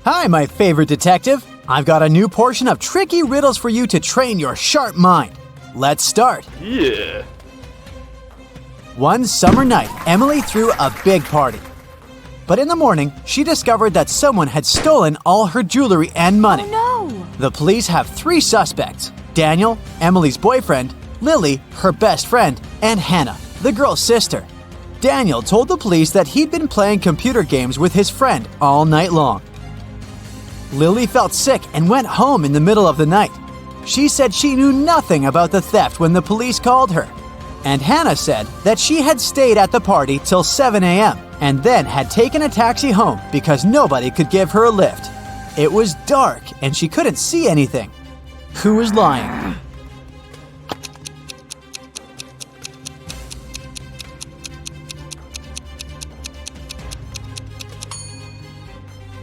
Hi, my favorite detective. I've got a new portion of tricky riddles for you to train your sharp mind. Let's start. Yeah. One summer night, Emily threw a big party. But in the morning, she discovered that someone had stolen all her jewelry and money. Oh no! The police have 3 suspects: Daniel, Emily's boyfriend, Lily, her best friend, and Hannah, the girl's sister. Daniel told the police that he'd been playing computer games with his friend all night long. Lily felt sick and went home in the middle of the night. She said she knew nothing about the theft when the police called her. And Hannah said that she had stayed at the party till 7 a.m. and then had taken a taxi home because nobody could give her a lift. It was dark and she couldn't see anything. Who was lying?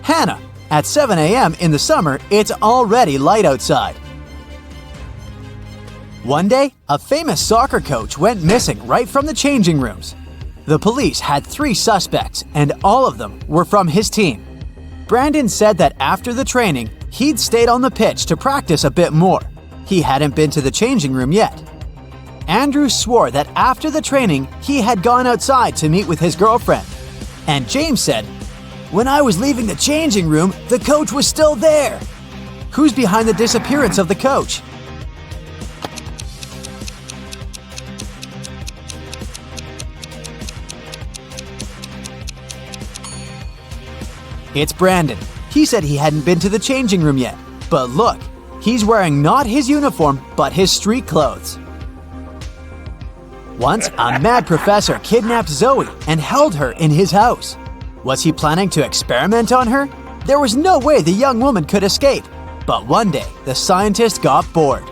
Hannah. At 7 a.m. in the summer, it's already light outside. One day, a famous soccer coach went missing right from the changing rooms. The police had 3 suspects, and all of them were from his team. Brandon said that after the training, he'd stayed on the pitch to practice a bit more. He hadn't been to the changing room yet. Andrew swore that after the training, he had gone outside to meet with his girlfriend. And James said, "When I was leaving the changing room, the coach was still there." Who's behind the disappearance of the coach? It's Brandon. He said he hadn't been to the changing room yet. But look, he's wearing not his uniform, but his street clothes. Once, a mad professor kidnapped Zoe and held her in his house. Was he planning to experiment on her? There was no way the young woman could escape. But one day, the scientist got bored.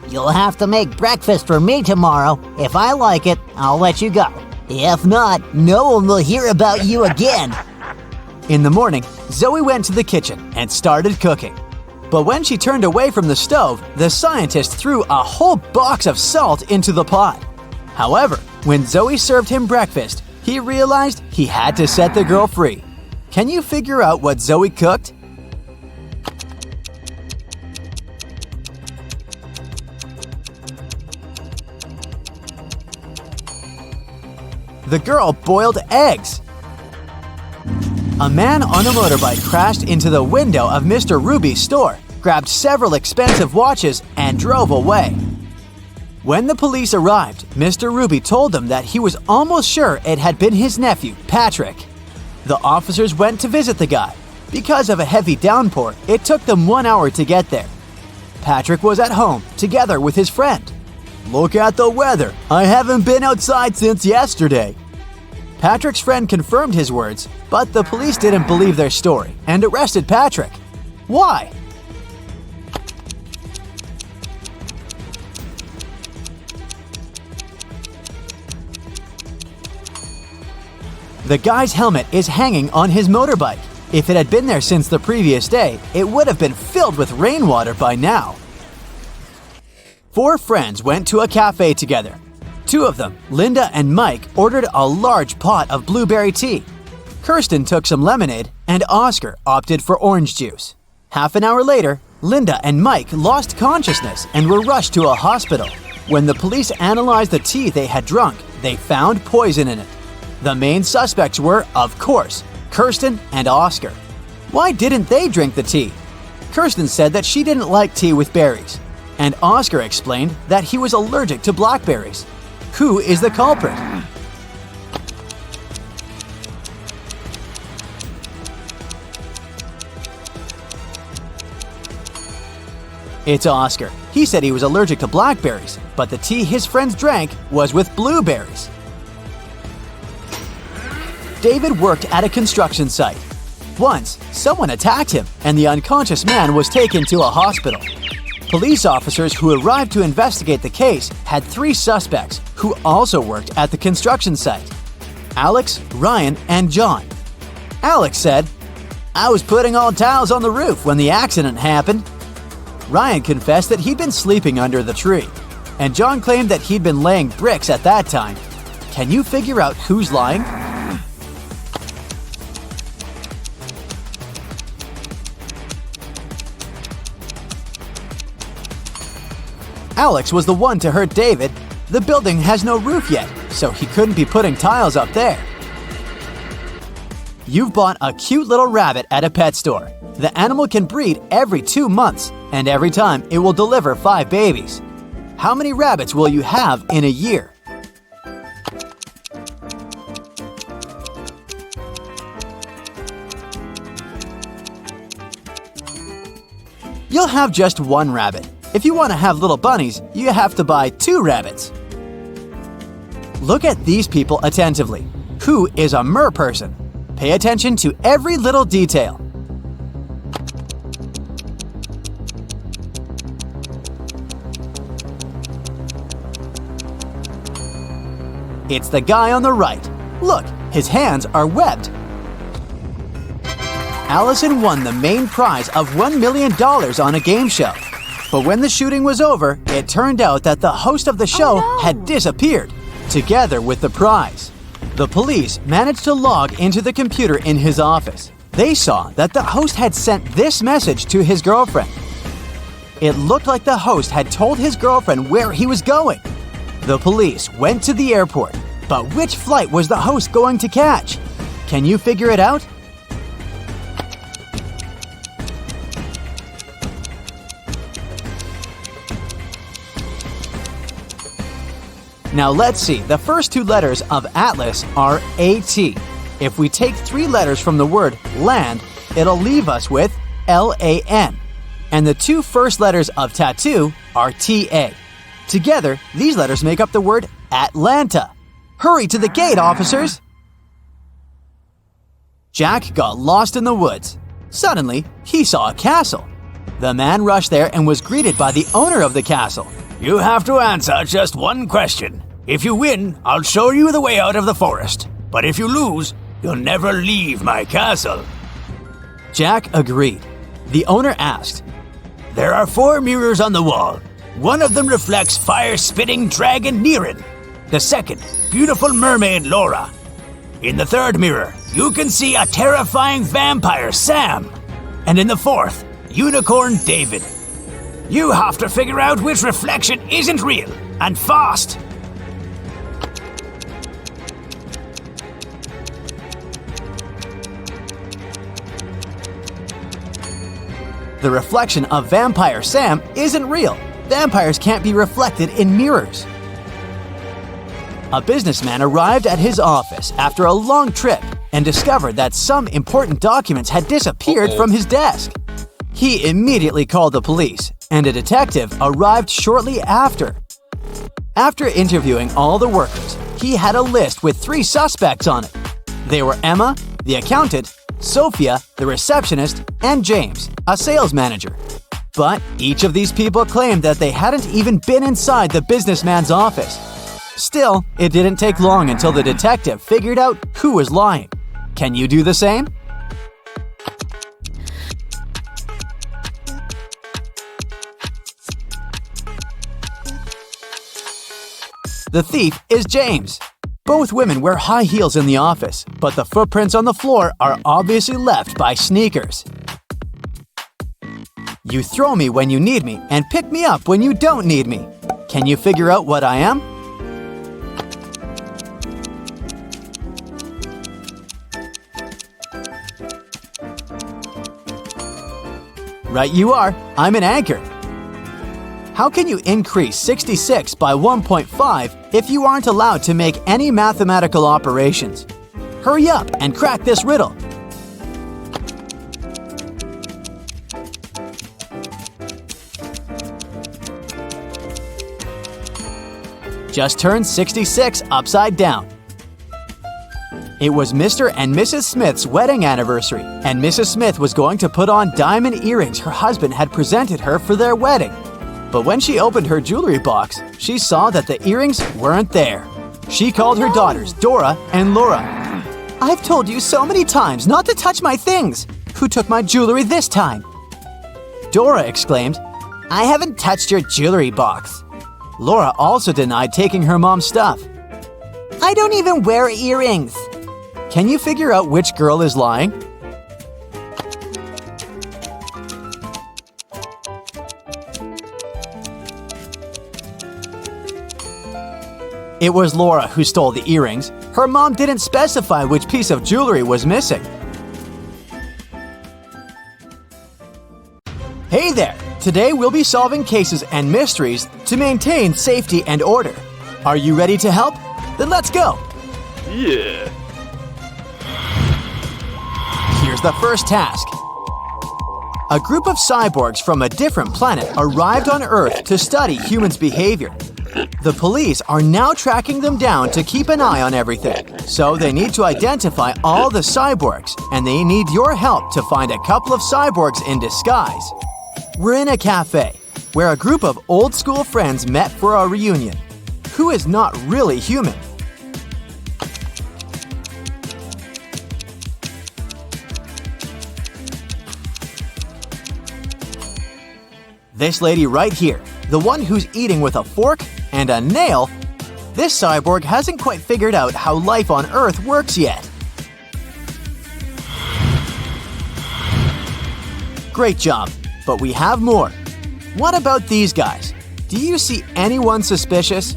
"You'll have to make breakfast for me tomorrow. If I like it, I'll let you go. If not, no one will hear about you again." In the morning, Zoe went to the kitchen and started cooking. But when she turned away from the stove, the scientist threw a whole box of salt into the pot. However, when Zoe served him breakfast, he realized he had to set the girl free. Can you figure out what Zoe cooked? The girl boiled eggs. A man on a motorbike crashed into the window of Mr. Ruby's store, grabbed several expensive watches, and drove away. When the police arrived, Mr. Ruby told them that he was almost sure it had been his nephew, Patrick. The officers went to visit the guy. Because of a heavy downpour, it took them 1 hour to get there. Patrick was at home, together with his friend. "Look at the weather. I haven't been outside since yesterday." Patrick's friend confirmed his words, but the police didn't believe their story and arrested Patrick. Why? The guy's helmet is hanging on his motorbike. If it had been there since the previous day, it would have been filled with rainwater by now. 4 friends went to a cafe together. 2 of them, Linda and Mike, ordered a large pot of blueberry tea. Kirsten took some lemonade, and Oscar opted for orange juice. Half an hour later, Linda and Mike lost consciousness and were rushed to a hospital. When the police analyzed the tea they had drunk, they found poison in it. The main suspects were, of course, Kirsten and Oscar. Why didn't they drink the tea? Kirsten said that she didn't like tea with berries, and Oscar explained that he was allergic to blackberries. Who is the culprit? It's Oscar. He said he was allergic to blackberries, but the tea his friends drank was with blueberries. David worked at a construction site. Once, someone attacked him, and the unconscious man was taken to a hospital. Police officers who arrived to investigate the case had 3 suspects who also worked at the construction site: Alex, Ryan, and John. Alex said, "I was putting all towels on the roof when the accident happened." Ryan confessed that he'd been sleeping under the tree, and John claimed that he'd been laying bricks at that time. Can you figure out who's lying? Alex was the one to hurt David. The building has no roof yet, so he couldn't be putting tiles up there. You've bought a cute little rabbit at a pet store. The animal can breed every 2 months, and every time it will deliver 5 babies. How many rabbits will you have in a year? You'll have just 1 rabbit. If you want to have little bunnies, you have to buy 2 rabbits. Look at these people attentively. Who is a mer person? Pay attention to every little detail. It's the guy on the right. Look, his hands are webbed. Allison won the main prize of $1 million on a game show. But when the shooting was over, it turned out that the host of the show had disappeared, together with the prize. The police managed to log into the computer in his office. They saw that the host had sent this message to his girlfriend. It looked like the host had told his girlfriend where he was going. The police went to the airport, but which flight was the host going to catch? Can you figure it out? Now let's see, the first 2 letters of Atlas are A-T. If we take 3 letters from the word land, it'll leave us with L-A-N. And the 2 first letters of tattoo are T-A. Together, these letters make up the word Atlanta. Hurry to the gate, officers! Jack got lost in the woods. Suddenly, he saw a castle. The man rushed there and was greeted by the owner of the castle. You have to answer just 1 question. If you win, I'll show you the way out of the forest. But if you lose, you'll never leave my castle. Jack agreed. The owner asked, There are 4 mirrors on the wall. One of them reflects fire-spitting dragon Niren. The second, beautiful mermaid Laura. In the 3rd mirror, you can see a terrifying vampire Sam. And in the 4th, unicorn David. You have to figure out which reflection isn't real, and fast! The reflection of vampire Sam isn't real. Vampires can't be reflected in mirrors. A businessman arrived at his office after a long trip and discovered that some important documents had disappeared from his desk. He immediately called the police, and a detective arrived shortly after. After interviewing all the workers, he had a list with 3 suspects on it. They were Emma, the accountant, Sophia, the receptionist, and James, a sales manager. But each of these people claimed that they hadn't even been inside the businessman's office. Still, it didn't take long until the detective figured out who was lying. Can you do the same? The thief is James. Both women wear high heels in the office, but the footprints on the floor are obviously left by sneakers. You throw me when you need me and pick me up when you don't need me. Can you figure out what I am? Right you are. I'm an anchor. How can you increase 66 by 1.5 if you aren't allowed to make any mathematical operations? Hurry up and crack this riddle. Just turn 66 upside down. It was Mr. and Mrs. Smith's wedding anniversary, and Mrs. Smith was going to put on diamond earrings her husband had presented her for their wedding. But when she opened her jewelry box, she saw that the earrings weren't there. She called her daughters, Dora and Laura. "I've told you so many times not to touch my things. Who took my jewelry this time?" Dora exclaimed, "I haven't touched your jewelry box." Laura also denied taking her mom's stuff. "I don't even wear earrings." Can you figure out which girl is lying? It was Laura who stole the earrings. Her mom didn't specify which piece of jewelry was missing. Hey there! Today we'll be solving cases and mysteries to maintain safety and order. Are you ready to help? Then let's go! Yeah. Here's the first task. A group of cyborgs from a different planet arrived on Earth to study humans' behavior. The police are now tracking them down to keep an eye on everything. So they need to identify all the cyborgs, and they need your help to find a couple of cyborgs in disguise. We're in a cafe, where a group of old-school friends met for a reunion. Who is not really human? This lady right here, the one who's eating with a fork and a nail, this cyborg hasn't quite figured out how life on Earth works yet. Great job, but we have more. What about these guys? Do you see anyone suspicious?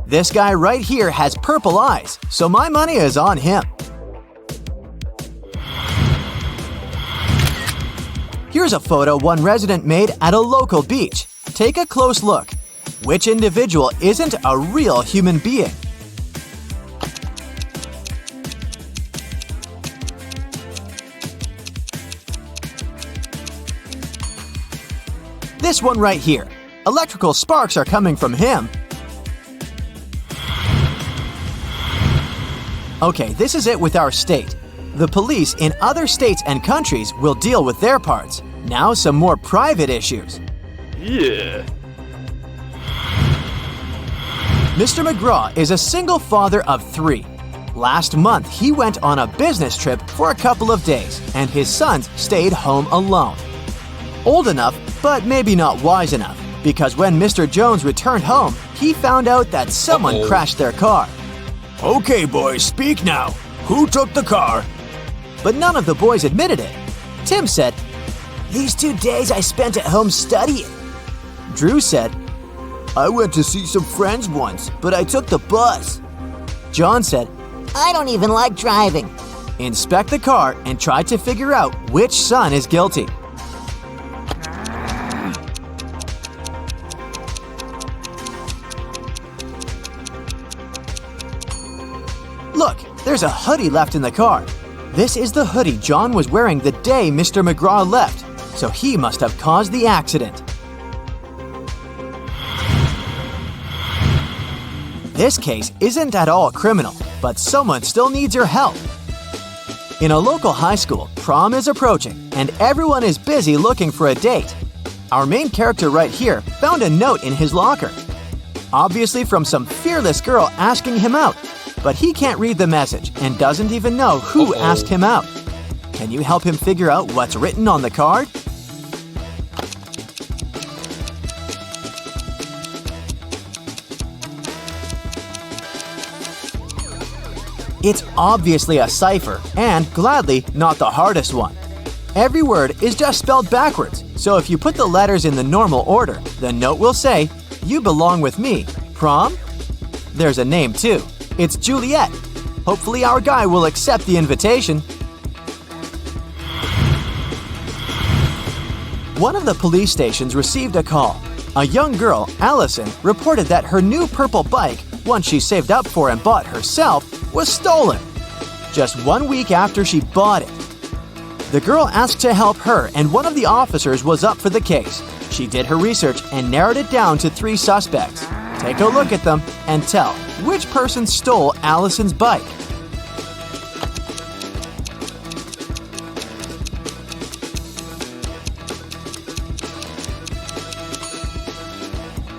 This guy right here has purple eyes, so my money is on him. Here's a photo one resident made at a local beach. Take a close look. Which individual isn't a real human being? This one right here. Electrical sparks are coming from him. Okay, this is it with our state. The police in other states and countries will deal with their parts. Now some more private issues. Yeah. Mr. McGraw is a single father of 3. Last month, he went on a business trip for a couple of days, and his sons stayed home alone. Old enough, but maybe not wise enough, because when Mr. Jones returned home, he found out that someone crashed their car. Okay, boys, speak now. Who took the car? But none of the boys admitted it. Tim said, These 2 days I spent at home studying. Drew said, I went to see some friends once, but I took the bus. John said, I don't even like driving. Inspect the car and try to figure out which son is guilty. Look, there's a hoodie left in the car. This is the hoodie John was wearing the day Mr. McGraw left, so he must have caused the accident. This case isn't at all criminal, but someone still needs your help. In a local high school, prom is approaching, and everyone is busy looking for a date. Our main character right here found a note in his locker. Obviously from some fearless girl asking him out, but he can't read the message and doesn't even know who asked him out. Can you help him figure out what's written on the card? It's obviously a cipher, and gladly not the hardest one. Every word is just spelled backwards, so if you put the letters in the normal order, the note will say, "You belong with me. Prom?" There's a name too. It's Juliet. Hopefully our guy will accept the invitation. One of the police stations received a call. A young girl, Allison, reported that her new purple bike, one she saved up for and bought herself, was stolen. Just 1 week after she bought it. The girl asked to help her, and one of the officers was up for the case. She did her research and narrowed it down to 3 suspects. Take a look at them and tell which person stole Allison's bike.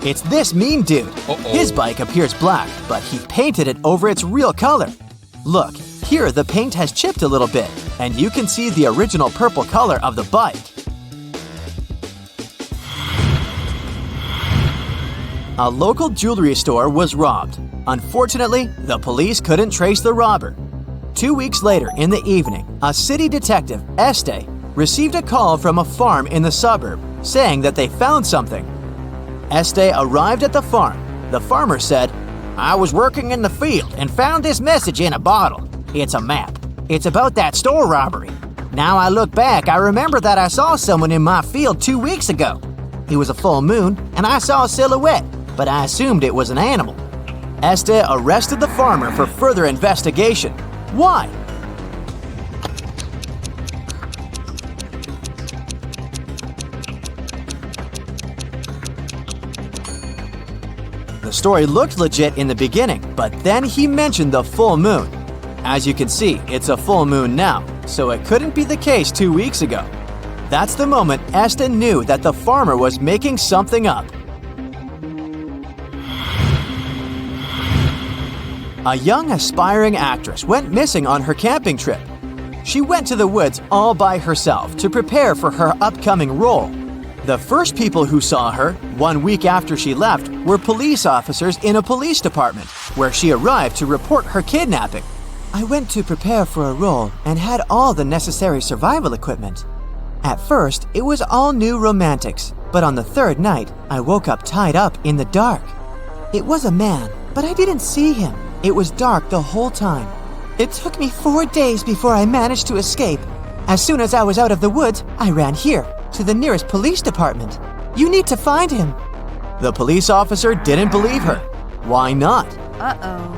It's this mean dude. His bike appears black, but he painted it over its real color. Look, here the paint has chipped a little bit, and you can see the original purple color of the bike. A local jewelry store was robbed. Unfortunately, the police couldn't trace the robber. 2 weeks later in the evening, a city detective, Este, received a call from a farm in the suburb saying that they found something. Este arrived at the farm. The farmer said, "I was working in the field and found this message in a bottle. It's a map. It's about that store robbery. Now I look back, I remember that I saw someone in my field 2 weeks ago. It was a full moon and I saw a silhouette, but I assumed it was an animal." Este arrested the farmer for further investigation. Why? The story looked legit in the beginning, but then he mentioned the full moon. As you can see, it's a full moon now, so it couldn't be the case 2 weeks ago. That's the moment Este knew that the farmer was making something up. A young aspiring actress went missing on her camping trip. She went to the woods all by herself to prepare for her upcoming role. The first people who saw her, 1 week after she left, were police officers in a police department, where she arrived to report her kidnapping. "I went to prepare for a role and had all the necessary survival equipment. At first, it was all new romantics, but on the third night, I woke up tied up in the dark. It was a man, but I didn't see him. It was dark the whole time. It took me 4 days before I managed to escape. As soon as I was out of the woods, I ran here, to the nearest police department. You need to find him." The police officer didn't believe her. Why not? Uh-oh.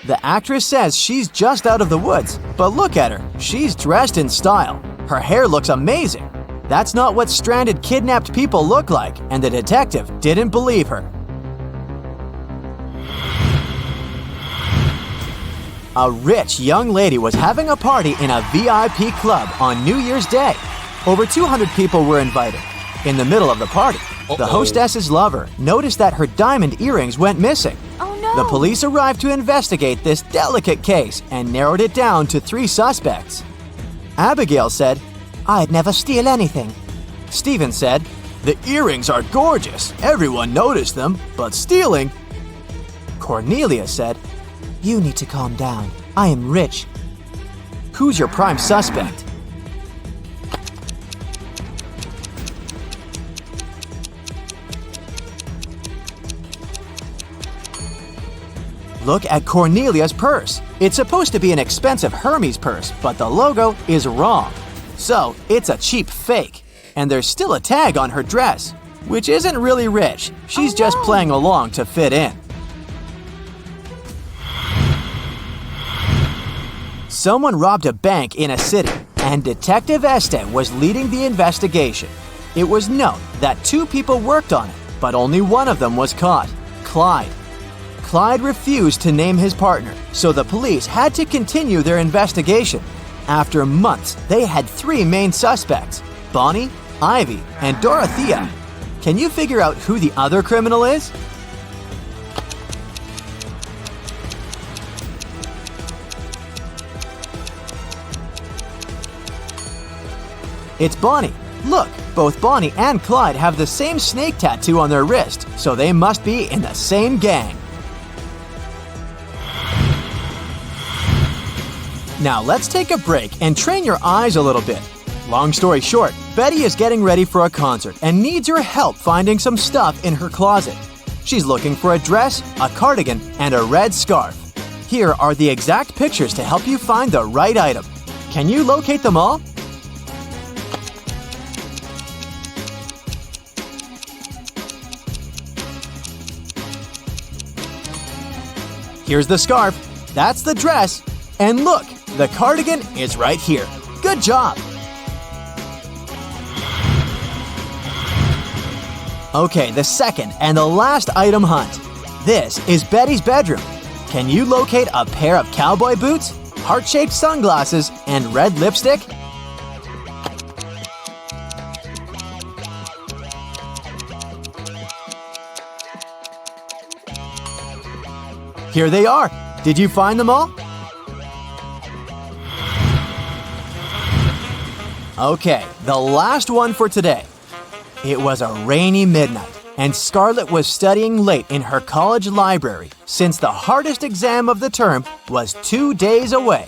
The actress says she's just out of the woods, but look at her. She's dressed in style. Her hair looks amazing. That's not what stranded kidnapped people look like, and the detective didn't believe her. A rich young lady was having a party in a VIP club on New Year's Day. Over 200 people were invited. In the middle of the party, the hostess's lover noticed that her diamond earrings went missing. Oh no! The police arrived to investigate this delicate case and narrowed it down to 3 suspects. Abigail said, "I'd never steal anything." Stephen said, "The earrings are gorgeous. Everyone noticed them, but stealing..." Cornelia said, "You need to calm down. I am rich." Who's your prime suspect? Look at Cornelia's purse. It's supposed to be an expensive Hermes purse, but the logo is wrong. So, it's a cheap fake. And there's still a tag on her dress, which isn't really rich. She's just playing along to fit in. Someone robbed a bank in a city, and Detective Este was leading the investigation. It was known that 2 people worked on it, but only one of them was caught, Clyde. Clyde refused to name his partner, so the police had to continue their investigation. After months, they had 3 main suspects, Bonnie, Ivy, and Dorothea. Can you figure out who the other criminal is? It's Bonnie. Look, both Bonnie and Clyde have the same snake tattoo on their wrist, so they must be in the same gang. Now let's take a break and train your eyes a little bit. Long story short, Betty is getting ready for a concert and needs your help finding some stuff in her closet. She's looking for a dress, a cardigan, and a red scarf. Here are the exact pictures to help you find the right item. Can you locate them all? Here's the scarf. That's the dress. And look, the cardigan is right here. Good job! Okay, the second and the last item hunt. This is Betty's bedroom. Can you locate a pair of cowboy boots, heart-shaped sunglasses, and red lipstick? Here they are. Did you find them all? Okay, the last one for today. It was a rainy midnight, and Scarlett was studying late in her college library since the hardest exam of the term was 2 days away.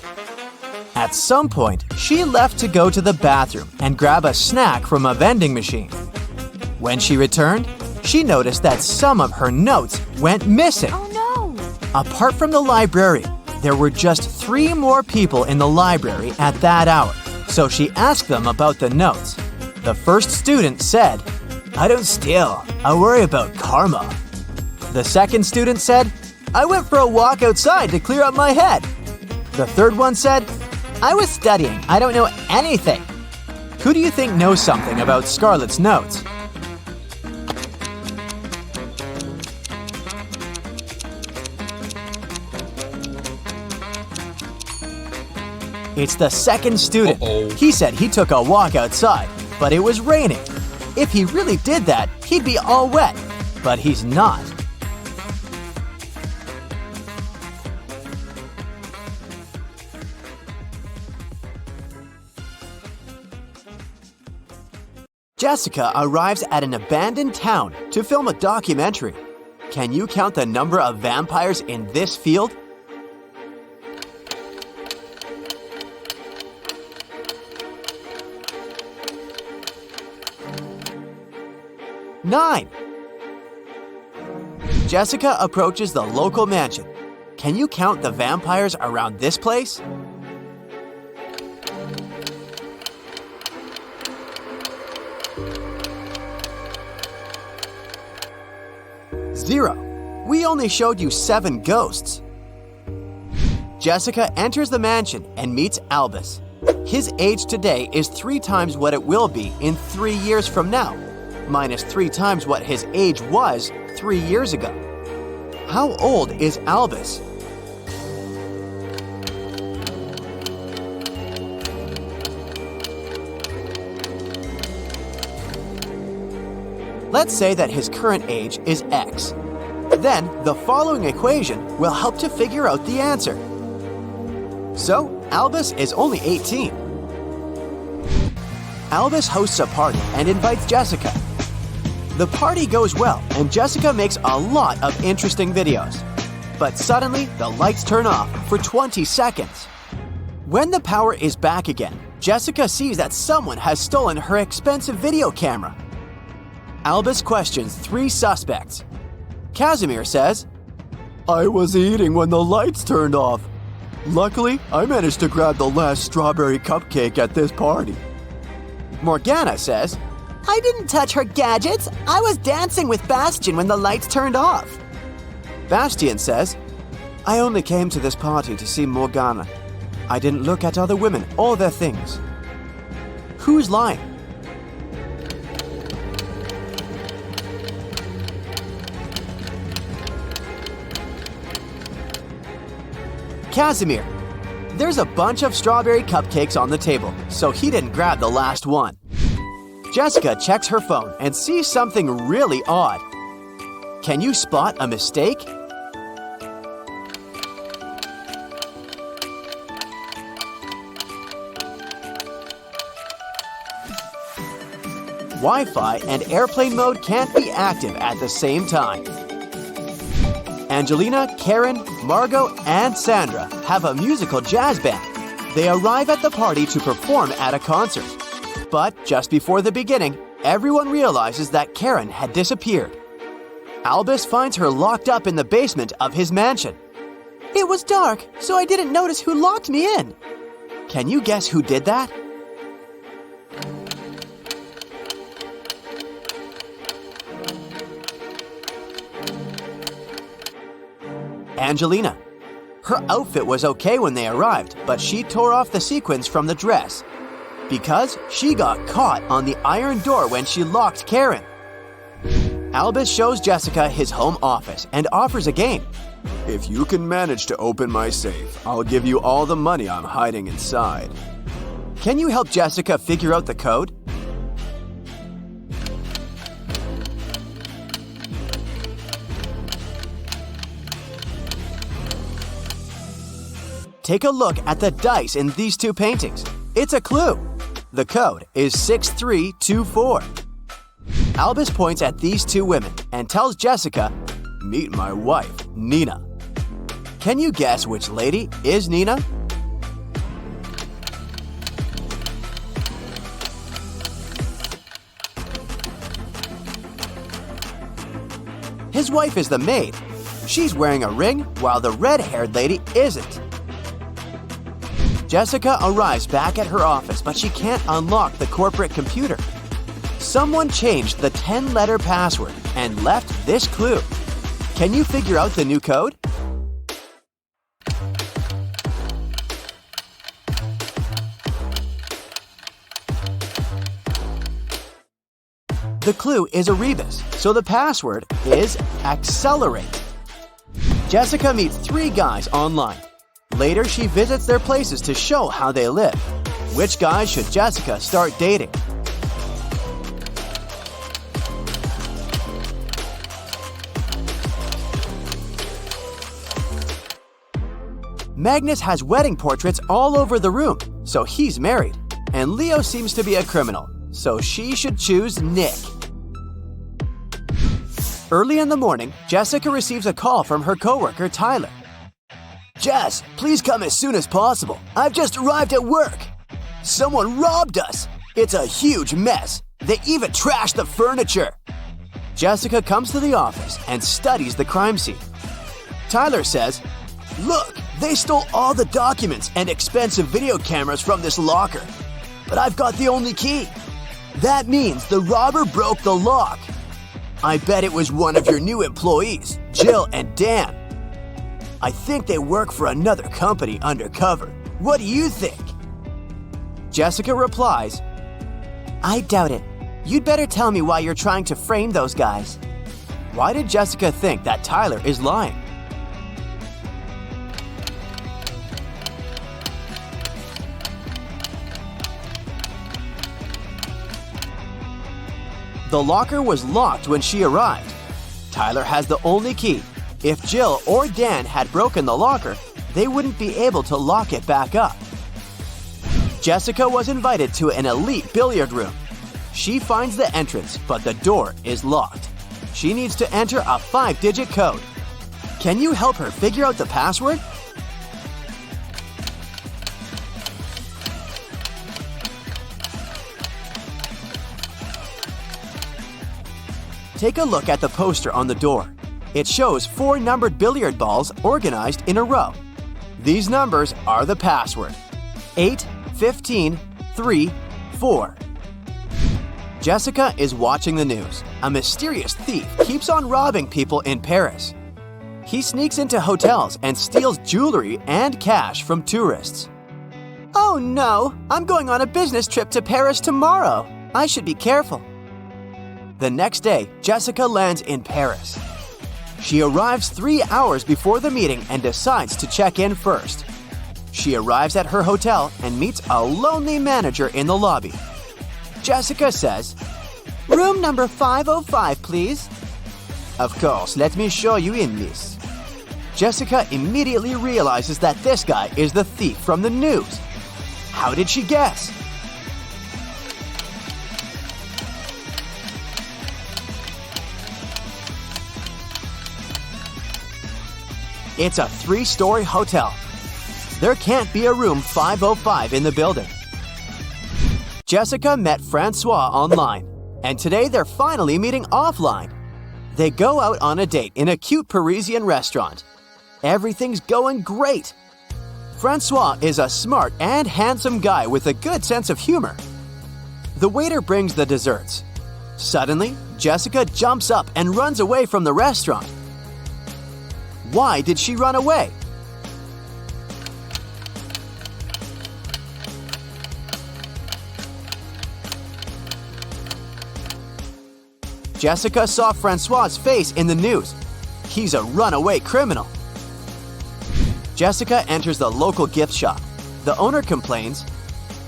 At some point, she left to go to the bathroom and grab a snack from a vending machine. When she returned, she noticed that some of her notes went missing. Oh no! Apart from the librarian, there were just 3 more people in the library at that hour, so she asked them about the notes. The first student said, "I don't steal. I worry about karma." The second student said, "I went for a walk outside to clear up my head." The third one said, "I was studying. I don't know anything." Who do you think knows something about Scarlett's notes? It's the second student. He said he took a walk outside, but it was raining. If he really did that, he'd be all wet. But he's not. Jessica arrives at an abandoned town to film a documentary. Can you count the number of vampires in this field? Nine. Jessica approaches the local mansion. Can you count the vampires around this place? Zero. We only showed you 7 ghosts. Jessica enters the mansion and meets Albus. His age today is 3 times what it will be in 3 years from now, minus 3 times what his age was 3 years ago. How old is Albus? Let's say that his current age is X. Then, the following equation will help to figure out the answer. So, Albus is only 18. Albus hosts a party and invites Jessica. The party goes well, and Jessica makes a lot of interesting videos. But suddenly, the lights turn off for 20 seconds. When the power is back again, Jessica sees that someone has stolen her expensive video camera. Albus questions 3 suspects. Casimir says, "I was eating when the lights turned off. Luckily, I managed to grab the last strawberry cupcake at this party." Morgana says, "I didn't touch her gadgets. I was dancing with Bastian when the lights turned off." Bastian says, "I only came to this party to see Morgana. I didn't look at other women or their things." Who's lying? Casimir. There's a bunch of strawberry cupcakes on the table, so he didn't grab the last one. Jessica checks her phone and sees something really odd. Can you spot a mistake? Wi-Fi and airplane mode can't be active at the same time. Angelina, Karen, Margot, and Sandra have a musical jazz band. They arrive at the party to perform at a concert. But just before the beginning, everyone realizes that Karen had disappeared. Albus finds her locked up in the basement of his mansion. "It was dark, so I didn't notice who locked me in." Can you guess who did that? Angelina. Her outfit was okay when they arrived, but she tore off the sequins from the dress because she got caught on the iron door when she locked Karen. Albus shows Jessica his home office and offers a game. "If you can manage to open my safe, I'll give you all the money I'm hiding inside." Can you help Jessica figure out the code? Take a look at the dice in these 2 paintings. It's a clue. The code is 6324. Albus points at these two women and tells Jessica, "Meet my wife, Nina." Can you guess which lady is Nina? His wife is the maid. She's wearing a ring while the red-haired lady isn't. Jessica arrives back at her office, but she can't unlock the corporate computer. Someone changed the 10-letter password and left this clue. Can you figure out the new code? The clue is a rebus, so the password is accelerate. Jessica meets 3 guys online. Later, she visits their places to show how they live. Which guys should Jessica start dating? Magnus has wedding portraits all over the room, so he's married. And Leo seems to be a criminal, so she should choose Nick. Early in the morning, Jessica receives a call from her coworker, Tyler. Jess, please come as soon as possible. I've just arrived at work. Someone robbed us. It's a huge mess. They even trashed the furniture. Jessica comes to the office and studies the crime scene. Tyler says, Look, they stole all the documents and expensive video cameras from this locker. But I've got the only key. That means the robber broke the lock. I bet it was one of your new employees, Jill and Dan. I think they work for another company undercover. What do you think? Jessica replies, I doubt it. You'd better tell me why you're trying to frame those guys. Why did Jessica think that Tyler is lying? The locker was locked when she arrived. Tyler has the only key. If Jill or Dan had broken the locker, they wouldn't be able to lock it back up. Jessica was invited to an elite billiard room. She finds the entrance, but the door is locked. She needs to enter a 5-digit code. Can you help her figure out the password? Take a look at the poster on the door. It shows 4 numbered billiard balls organized in a row. These numbers are the password: 8, 15, 3, 4. Jessica is watching the news. A mysterious thief keeps on robbing people in Paris. He sneaks into hotels and steals jewelry and cash from tourists. Oh no, I'm going on a business trip to Paris tomorrow. I should be careful. The next day, Jessica lands in Paris. She arrives 3 hours before the meeting and decides to check in first. She arrives at her hotel and meets a lonely manager in the lobby. Jessica says, Room number 505, please. Of course, let me show you in, miss. Jessica immediately realizes that this guy is the thief from the news. How did she guess? It's a 3-story hotel. There can't be a room 505 in the building. Jessica met Francois online, and today they're finally meeting offline. They go out on a date in a cute Parisian restaurant. Everything's going great. Francois is a smart and handsome guy with a good sense of humor. The waiter brings the desserts. Suddenly, Jessica jumps up and runs away from the restaurant. Why did she run away? Jessica saw Francois's face in the news. He's a runaway criminal. Jessica enters the local gift shop. The owner complains,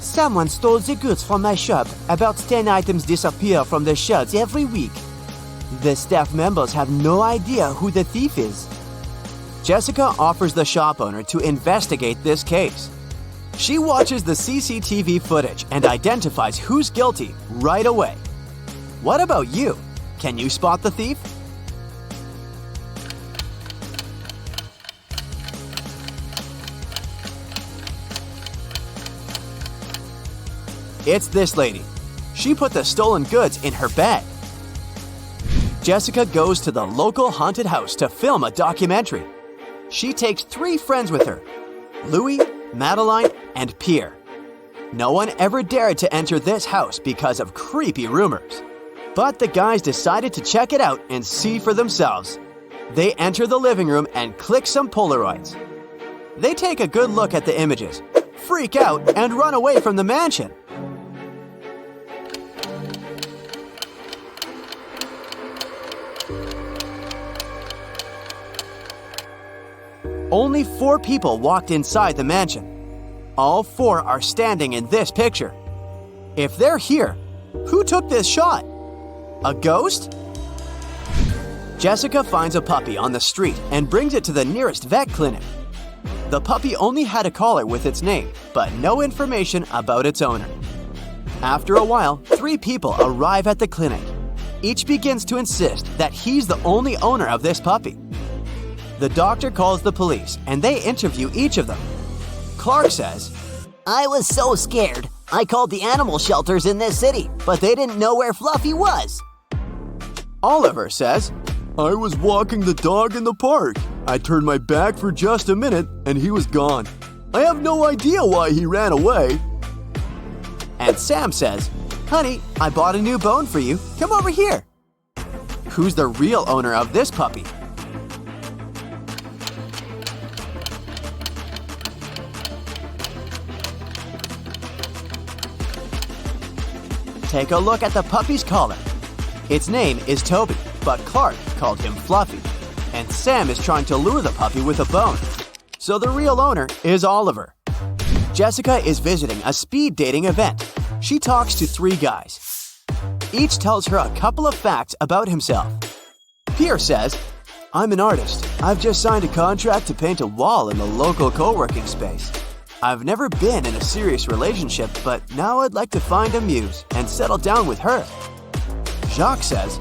Someone stole the goods from my shop. About 10 items disappear from the shelves every week. The staff members have no idea who the thief is. Jessica offers the shop owner to investigate this case. She watches the CCTV footage and identifies who's guilty right away. What about you? Can you spot the thief? It's this lady. She put the stolen goods in her bag. Jessica goes to the local haunted house to film a documentary. She takes 3 friends with her: Louis, Madeline, and Pierre. No one ever dared to enter this house because of creepy rumors. But the guys decided to check it out and see for themselves. They enter the living room and click some Polaroids. They take a good look at the images, freak out, and run away from the mansion. Only 4 people walked inside the mansion. All 4 are standing in this picture. If they're here, who took this shot? A ghost? Jessica finds a puppy on the street and brings it to the nearest vet clinic. The puppy only had a collar with its name, but no information about its owner. After a while, 3 people arrive at the clinic. Each begins to insist that he's the only owner of this puppy. The doctor calls the police and they interview each of them. Clark says, I was so scared. I called the animal shelters in this city, but they didn't know where Fluffy was. Oliver says, I was walking the dog in the park. I turned my back for just a minute and he was gone. I have no idea why he ran away. And Sam says, honey, I bought a new bone for you. Come over here. Who's the real owner of this puppy? Take a look at the puppy's collar. Its name is Toby, but Clark called him Fluffy. And Sam is trying to lure the puppy with a bone. So the real owner is Oliver. Jessica is visiting a speed dating event. She talks to 3 guys. Each tells her a couple of facts about himself. Pierre says, I'm an artist. I've just signed a contract to paint a wall in the local co-working space. I've never been in a serious relationship, but now I'd like to find a muse and settle down with her. Jacques says,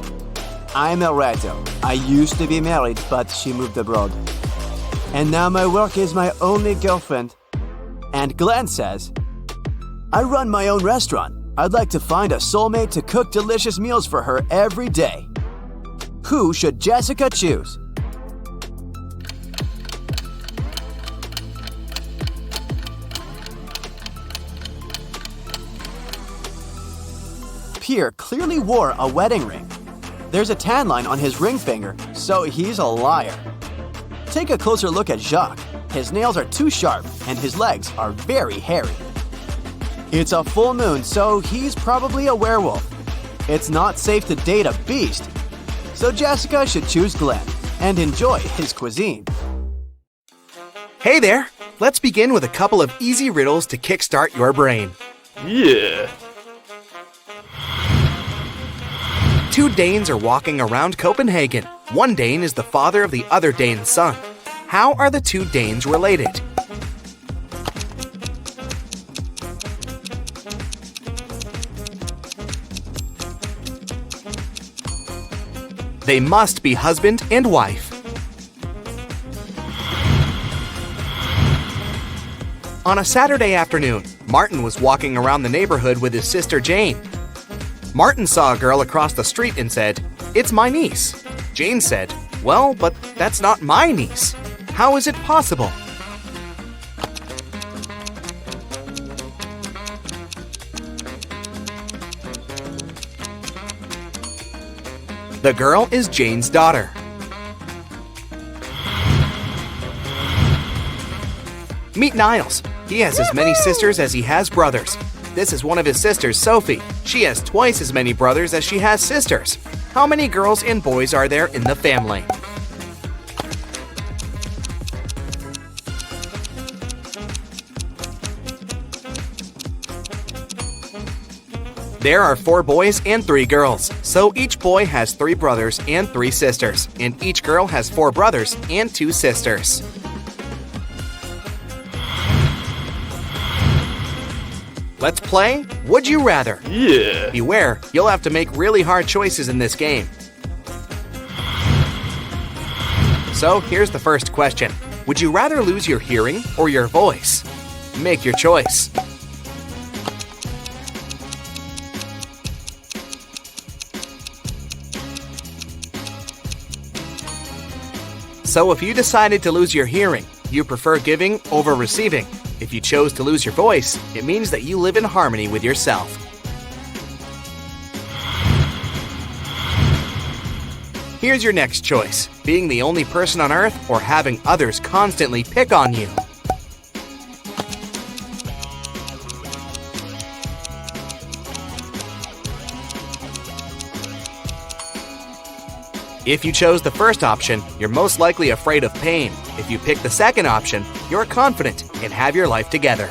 I'm El Reto. I used to be married, but she moved abroad. And now my work is my only girlfriend. And Glenn says, I run my own restaurant. I'd like to find a soulmate to cook delicious meals for her every day. Who should Jessica choose? Pierre clearly wore a wedding ring. There's a tan line on his ring finger, so he's a liar. Take a closer look at Jacques. His nails are too sharp and his legs are very hairy. It's a full moon, so he's probably a werewolf. It's not safe to date a beast, so Jessica should choose Glenn and enjoy his cuisine. Hey there! Let's begin with a couple of easy riddles to kickstart your brain. Yeah. 2 Danes are walking around Copenhagen. One Dane is the father of the other Dane's son. How are the 2 Danes related? They must be husband and wife. On a Saturday afternoon, Martin was walking around the neighborhood with his sister Jane. Martin saw a girl across the street and said, "It's my niece." Jane said, "Well, but that's not my niece. How is it possible?" The girl is Jane's daughter. Meet Niles. He has as many sisters as he has brothers. This is one of his sisters, Sophie. She has twice as many brothers as she has sisters. How many girls and boys are there in the family? There are 4 boys and 3 girls, so each boy has 3 brothers and 3 sisters, and each girl has 4 brothers and 2 sisters. Let's play Would You Rather. Yeah. Beware, you'll have to make really hard choices in this game. So here's the first question. Would you rather lose your hearing or your voice? Make your choice. So if you decided to lose your hearing, you prefer giving over receiving. If you chose to lose your voice, it means that you live in harmony with yourself. Here's your next choice, being the only person on Earth or having others constantly pick on you. If you chose the first option, you're most likely afraid of pain. If you pick the second option, you're confident and have your life together.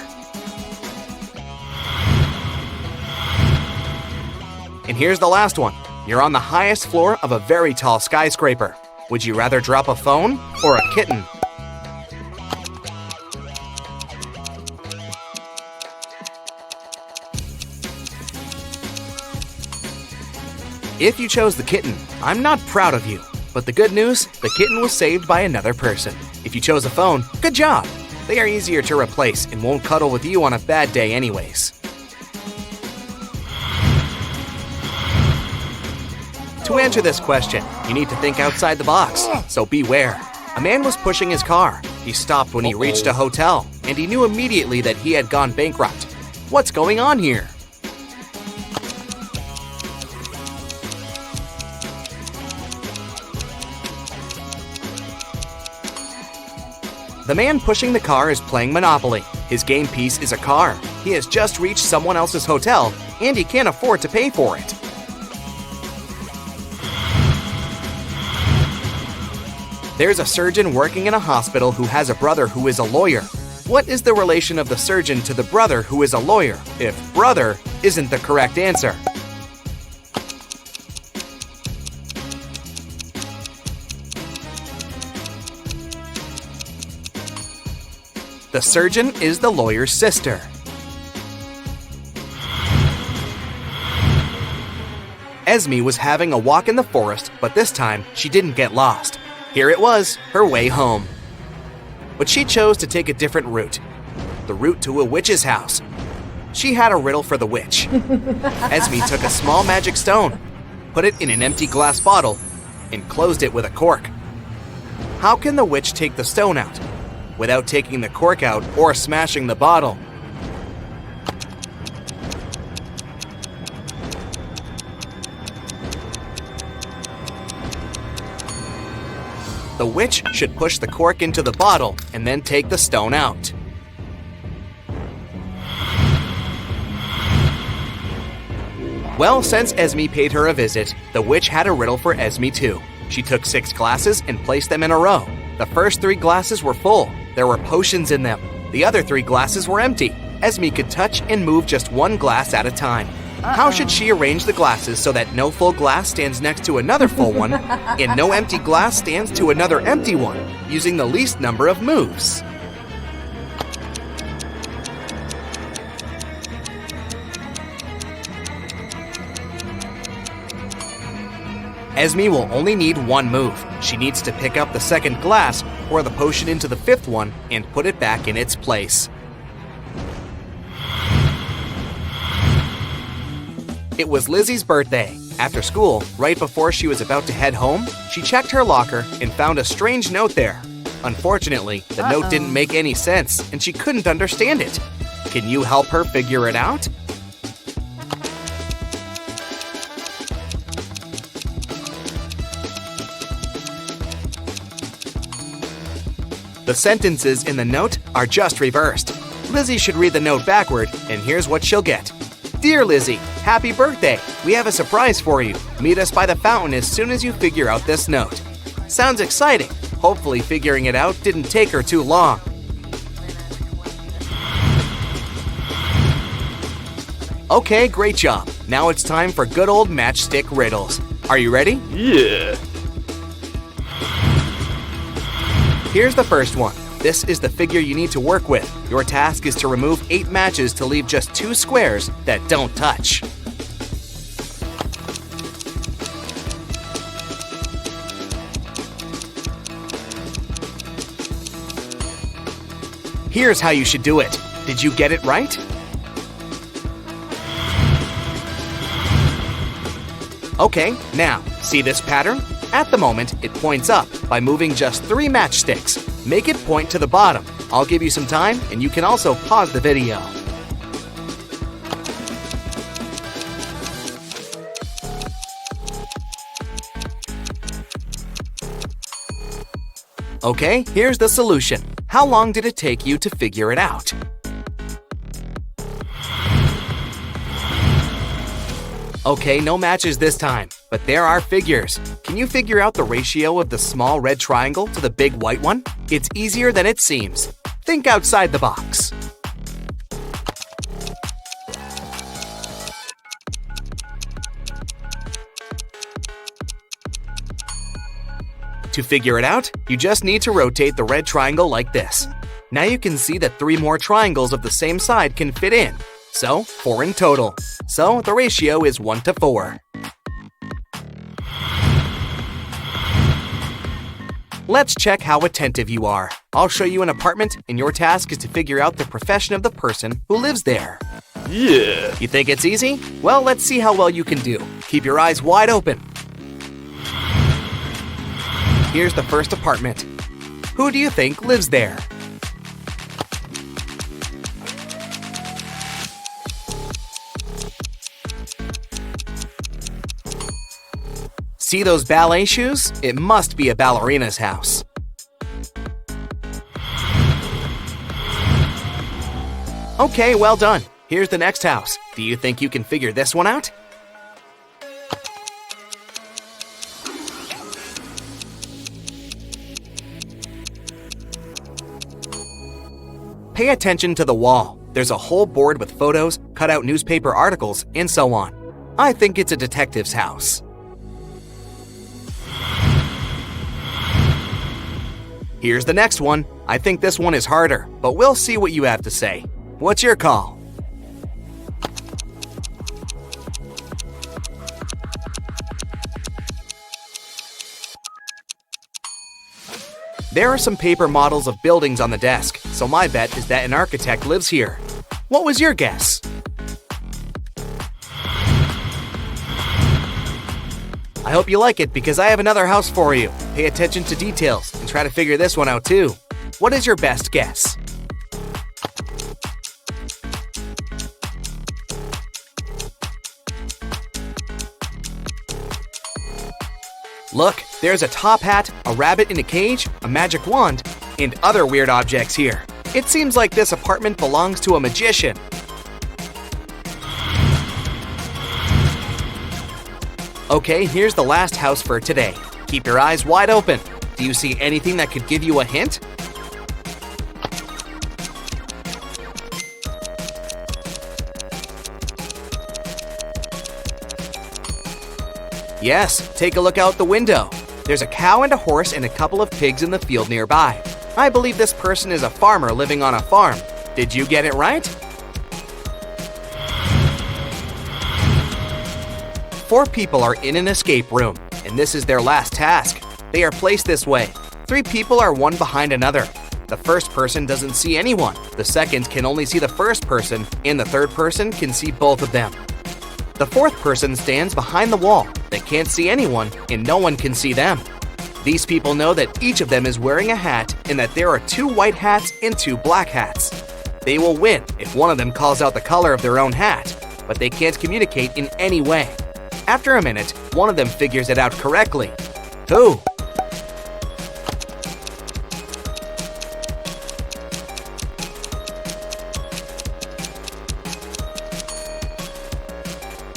And here's the last one. You're on the highest floor of a very tall skyscraper. Would you rather drop a phone or a kitten? If you chose the kitten, I'm not proud of you. But the good news, the kitten was saved by another person. If you chose a phone, good job. They are easier to replace and won't cuddle with you on a bad day anyways. To answer this question, you need to think outside the box, so beware. A man was pushing his car. He stopped when he reached a hotel, and he knew immediately that he had gone bankrupt. What's going on here? The man pushing the car is playing Monopoly. His game piece is a car. He has just reached someone else's hotel, and he can't afford to pay for it. There's a surgeon working in a hospital who has a brother who is a lawyer. What is the relation of the surgeon to the brother who is a lawyer, if brother isn't the correct answer? The surgeon is the lawyer's sister. Esme was having a walk in the forest, but this time she didn't get lost. Here it was, her way home. But she chose to take a different route, the route to a witch's house. She had a riddle for the witch. Esme took a small magic stone, put it in an empty glass bottle, and closed it with a cork. How can the witch take the stone out without taking the cork out or smashing the bottle? The witch should push the cork into the bottle and then take the stone out. Well, since Esme paid her a visit, the witch had a riddle for Esme too. She took 6 glasses and placed them in a row. The first 3 glasses were full. There were potions in them. The other 3 glasses were empty. Esme could touch and move just 1 glass at a time. How should she arrange the glasses so that no full glass stands next to another full one and no empty glass stands to another empty one, using the least number of moves? Esme will only need 1 move. She needs to pick up the second glass, pour the potion into the 5th one, and put it back in its place. It was Lizzie's birthday. After school, right before she was about to head home, she checked her locker and found a strange note there. Unfortunately, the note didn't make any sense, and she couldn't understand it. Can you help her figure it out? The sentences in the note are just reversed. Lizzie should read the note backward, and here's what she'll get. Dear Lizzie, happy birthday! We have a surprise for you. Meet us by the fountain as soon as you figure out this note. Sounds exciting. Hopefully figuring it out didn't take her too long. Okay, great job. Now it's time for good old matchstick riddles. Are you ready? Yeah. Here's the first one. This is the figure you need to work with. Your task is to remove 8 matches to leave just 2 squares that don't touch. Here's how you should do it. Did you get it right? Okay, now, see this pattern? At the moment, it points up by moving just 3 matchsticks. Make it point to the bottom. I'll give you some time, and you can also pause the video. Okay, here's the solution. How long did it take you to figure it out? Okay, no matches this time, but there are figures. Can you figure out the ratio of the small red triangle to the big white one? It's easier than it seems. Think outside the box. To figure it out, you just need to rotate the red triangle like this. Now you can see that 3 more triangles of the same side can fit in. So, 4 in total. So, the ratio is 1 to 4. Let's check how attentive you are. I'll show you an apartment, and your task is to figure out the profession of the person who lives there. Yeah. You think it's easy? Well, let's see how well you can do. Keep your eyes wide open. Here's the first apartment. Who do you think lives there? See those ballet shoes? It must be a ballerina's house. Okay, well done. Here's the next house. Do you think you can figure this one out? Pay attention to the wall. There's a whole board with photos, cut out newspaper articles, and so on. I think it's a detective's house. Here's the next one. I think this one is harder, but we'll see what you have to say. What's your call? There are some paper models of buildings on the desk, so my bet is that an architect lives here. What was your guess? I hope you like it because I have another house for you. Pay attention to details and try to figure this one out too. What is your best guess? Look, there's a top hat, a rabbit in a cage, a magic wand, and other weird objects here. It seems like this apartment belongs to a magician. Okay, here's the last house for today. Keep your eyes wide open. Do you see anything that could give you a hint? Yes, take a look out the window. There's a cow and a horse and a couple of pigs in the field nearby. I believe this person is a farmer living on a farm. Did you get it right? 4 people are in an escape room, and this is their last task. They are placed this way. 3 people are one behind another. The first person doesn't see anyone. The second can only see the first person, and the third person can see both of them. The fourth person stands behind the wall. They can't see anyone, and no one can see them. These people know that each of them is wearing a hat and that there are 2 white hats and 2 black hats. They will win if one of them calls out the color of their own hat, but they can't communicate in any way. After a minute, one of them figures it out correctly. Who?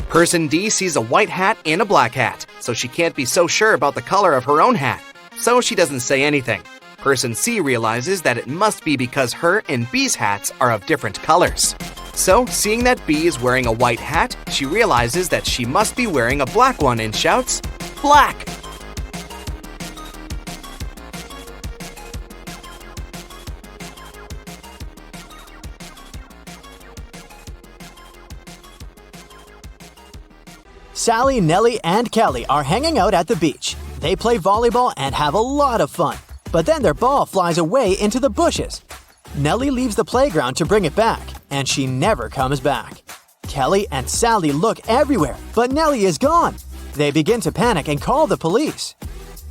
Person D sees a white hat and a black hat, so she can't be so sure about the color of her own hat, so she doesn't say anything. Person C realizes that it must be because her and B's hats are of different colors. So, seeing that B is wearing a white hat, she realizes that she must be wearing a black one and shouts, "Black!" Sally, Nellie, and Kelly are hanging out at the beach. They play volleyball and have a lot of fun. But then their ball flies away into the bushes. Nellie leaves the playground to bring it back, and she never comes back. Kelly and Sally look everywhere, but Nellie is gone. They begin to panic and call the police.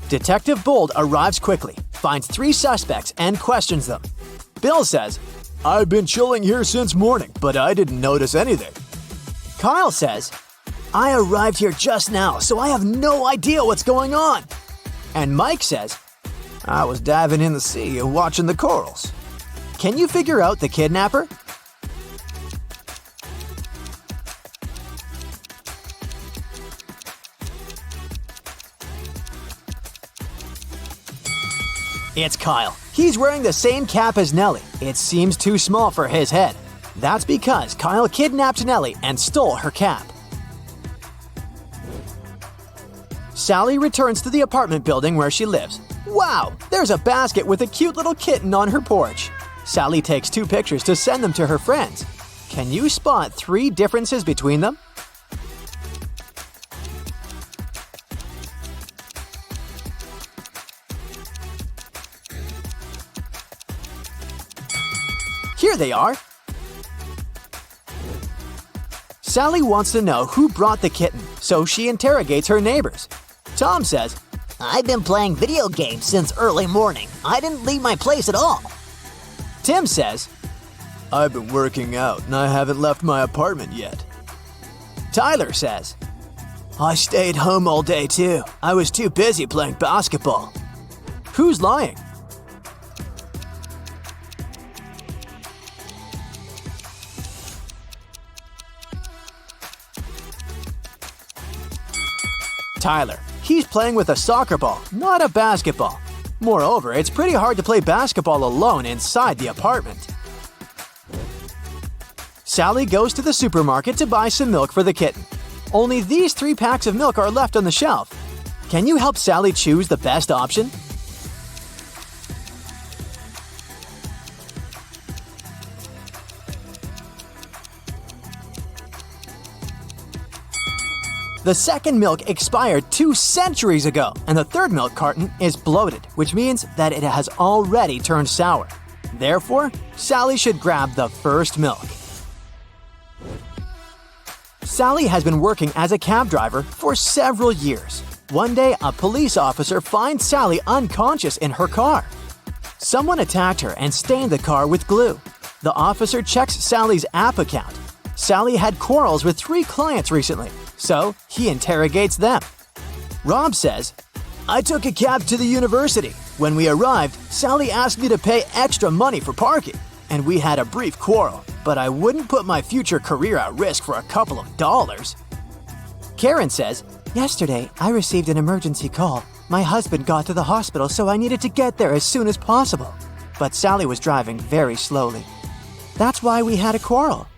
Detective Bold arrives quickly, finds 3 suspects, and questions them. Bill says, I've been chilling here since morning, but I didn't notice anything. Kyle says, I arrived here just now, so I have no idea what's going on. And Mike says, I was diving in the sea and watching the corals. Can you figure out the kidnapper? It's Kyle. He's wearing the same cap as Nellie. It seems too small for his head. That's because Kyle kidnapped Nellie and stole her cap. Sally returns to the apartment building where she lives. Wow, there's a basket with a cute little kitten on her porch. Sally takes 2 pictures to send them to her friends. Can you spot 3 differences between them? Here they are. Sally wants to know who brought the kitten, so she interrogates her neighbors. Tom says, I've been playing video games since early morning. I didn't leave my place at all. Tim says, I've been working out and I haven't left my apartment yet. Tyler says, I stayed home all day too. I was too busy playing basketball. Who's lying? Tyler. He's playing with a soccer ball, not a basketball. Moreover, it's pretty hard to play basketball alone inside the apartment. Sally goes to the supermarket to buy some milk for the kitten. Only these 3 packs of milk are left on the shelf. Can you help Sally choose the best option? The second milk expired 2 centuries ago, and the third milk carton is bloated, which means that it has already turned sour. Therefore, Sally should grab the first milk. Sally has been working as a cab driver for several years. One day, a police officer finds Sally unconscious in her car. Someone attacked her and stained the car with glue. The officer checks Sally's app account. Sally had quarrels with 3 clients recently, so he interrogates them. Rob says, I took a cab to the university. When we arrived, Sally asked me to pay extra money for parking, and we had a brief quarrel, but I wouldn't put my future career at risk for a couple of dollars. Karen says, Yesterday, I received an emergency call. My husband got to the hospital, so I needed to get there as soon as possible. But Sally was driving very slowly. That's why we had a quarrel.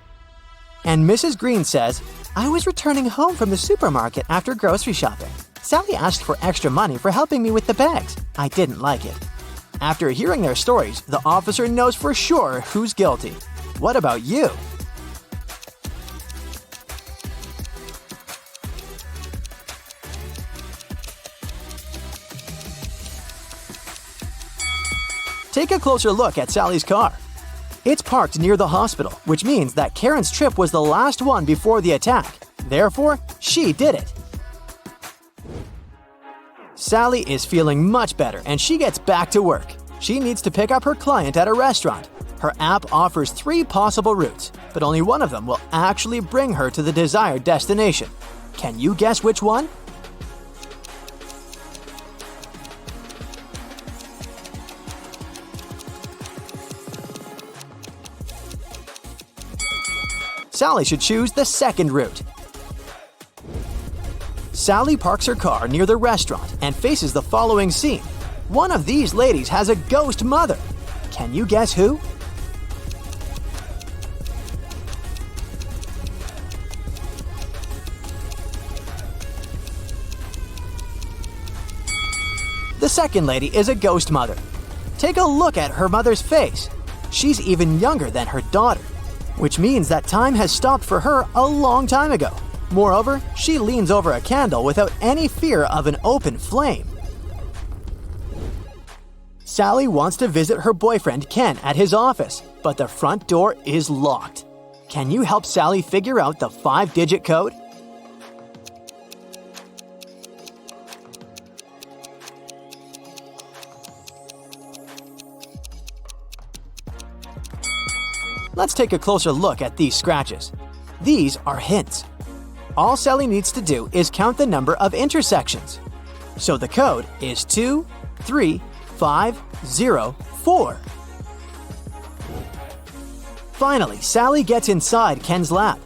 And Mrs. Green says, I was returning home from the supermarket after grocery shopping. Sally asked for extra money for helping me with the bags. I didn't like it. After hearing their stories, the officer knows for sure who's guilty. What about you? Take a closer look at Sally's car. It's parked near the hospital, which means that Karen's trip was the last one before the attack. Therefore, she did it. Sally is feeling much better and she gets back to work. She needs to pick up her client at a restaurant. Her app offers 3 possible routes, but only one of them will actually bring her to the desired destination. Can you guess which one? Sally should choose the second route. Sally parks her car near the restaurant and faces the following scene. One of these ladies has a ghost mother. Can you guess who? The second lady is a ghost mother. Take a look at her mother's face. She's even younger than her daughter, which means that time has stopped for her a long time ago. Moreover, she leans over a candle without any fear of an open flame. Sally wants to visit her boyfriend Ken at his office, but the front door is locked. Can you help Sally figure out the 5-digit code? Let's take a closer look at these scratches. These are hints. All Sally needs to do is count the number of intersections. So the code is 23504. Finally, Sally gets inside Ken's lab.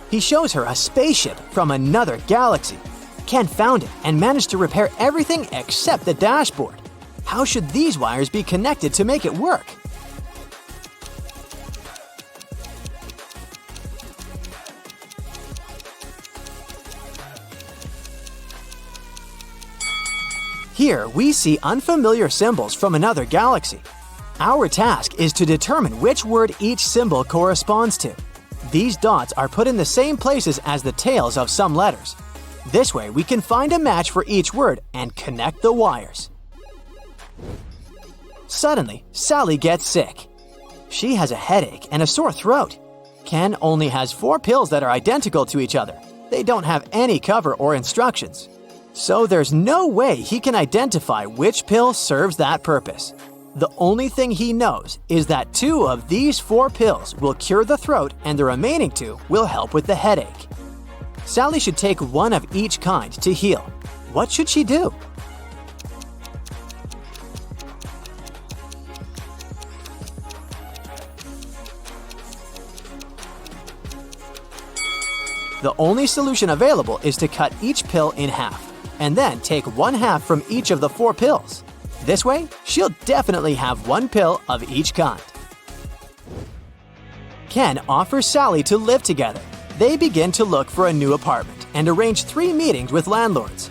He shows her a spaceship from another galaxy. Ken found it and managed to repair everything except the dashboard. How should these wires be connected to make it work? Here, we see unfamiliar symbols from another galaxy. Our task is to determine which word each symbol corresponds to. These dots are put in the same places as the tails of some letters. This way, we can find a match for each word and connect the wires. Suddenly, Sally gets sick. She has a headache and a sore throat. Ken only has 4 pills that are identical to each other. They don't have any cover or instructions. So there's no way he can identify which pill serves that purpose. The only thing he knows is that 2 of these 4 pills will cure the throat and the remaining 2 will help with the headache. Sally should take 1 of each kind to heal. What should she do? The only solution available is to cut each pill in half, and then take 1/2 from each of the 4 pills. This way, she'll definitely have 1 pill of each kind. Ken offers Sally to live together. They begin to look for a new apartment and arrange 3 meetings with landlords.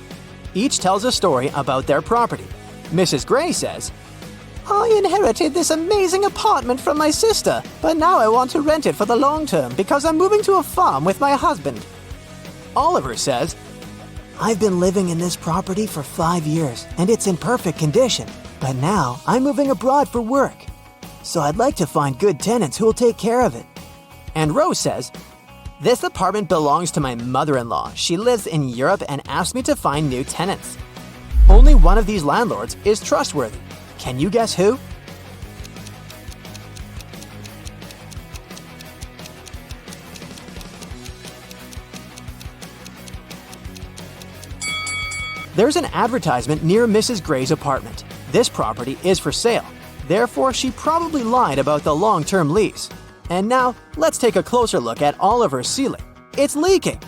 Each tells a story about their property. Mrs. Gray says, I inherited this amazing apartment from my sister, but now I want to rent it for the long term because I'm moving to a farm with my husband. Oliver says, I've been living in this property for 5 years, and it's in perfect condition. But now I'm moving abroad for work. So I'd like to find good tenants who will take care of it. And Rose says, This apartment belongs to my mother-in-law. She lives in Europe and asked me to find new tenants. Only one of these landlords is trustworthy. Can you guess who? There's an advertisement near Mrs. Gray's apartment. This property is for sale. Therefore, she probably lied about the long-term lease. And now, let's take a closer look at Oliver's ceiling. It's leaking.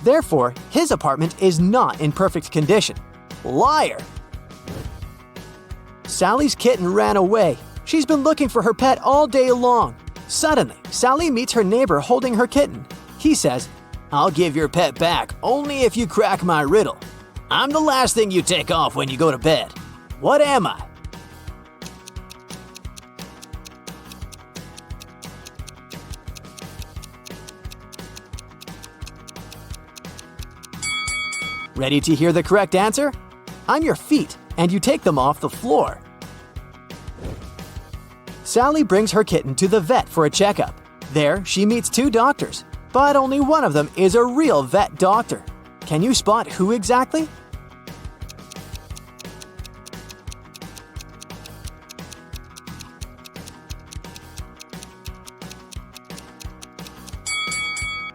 Therefore, his apartment is not in perfect condition. Liar! Sally's kitten ran away. She's been looking for her pet all day long. Suddenly, Sally meets her neighbor holding her kitten. He says, I'll give your pet back only if you crack my riddle. I'm the last thing you take off when you go to bed. What am I? Ready to hear the correct answer? I'm your feet, and you take them off the floor. Sally brings her kitten to the vet for a checkup. There, she meets 2 doctors, but only one of them is a real vet doctor. Can you spot who exactly?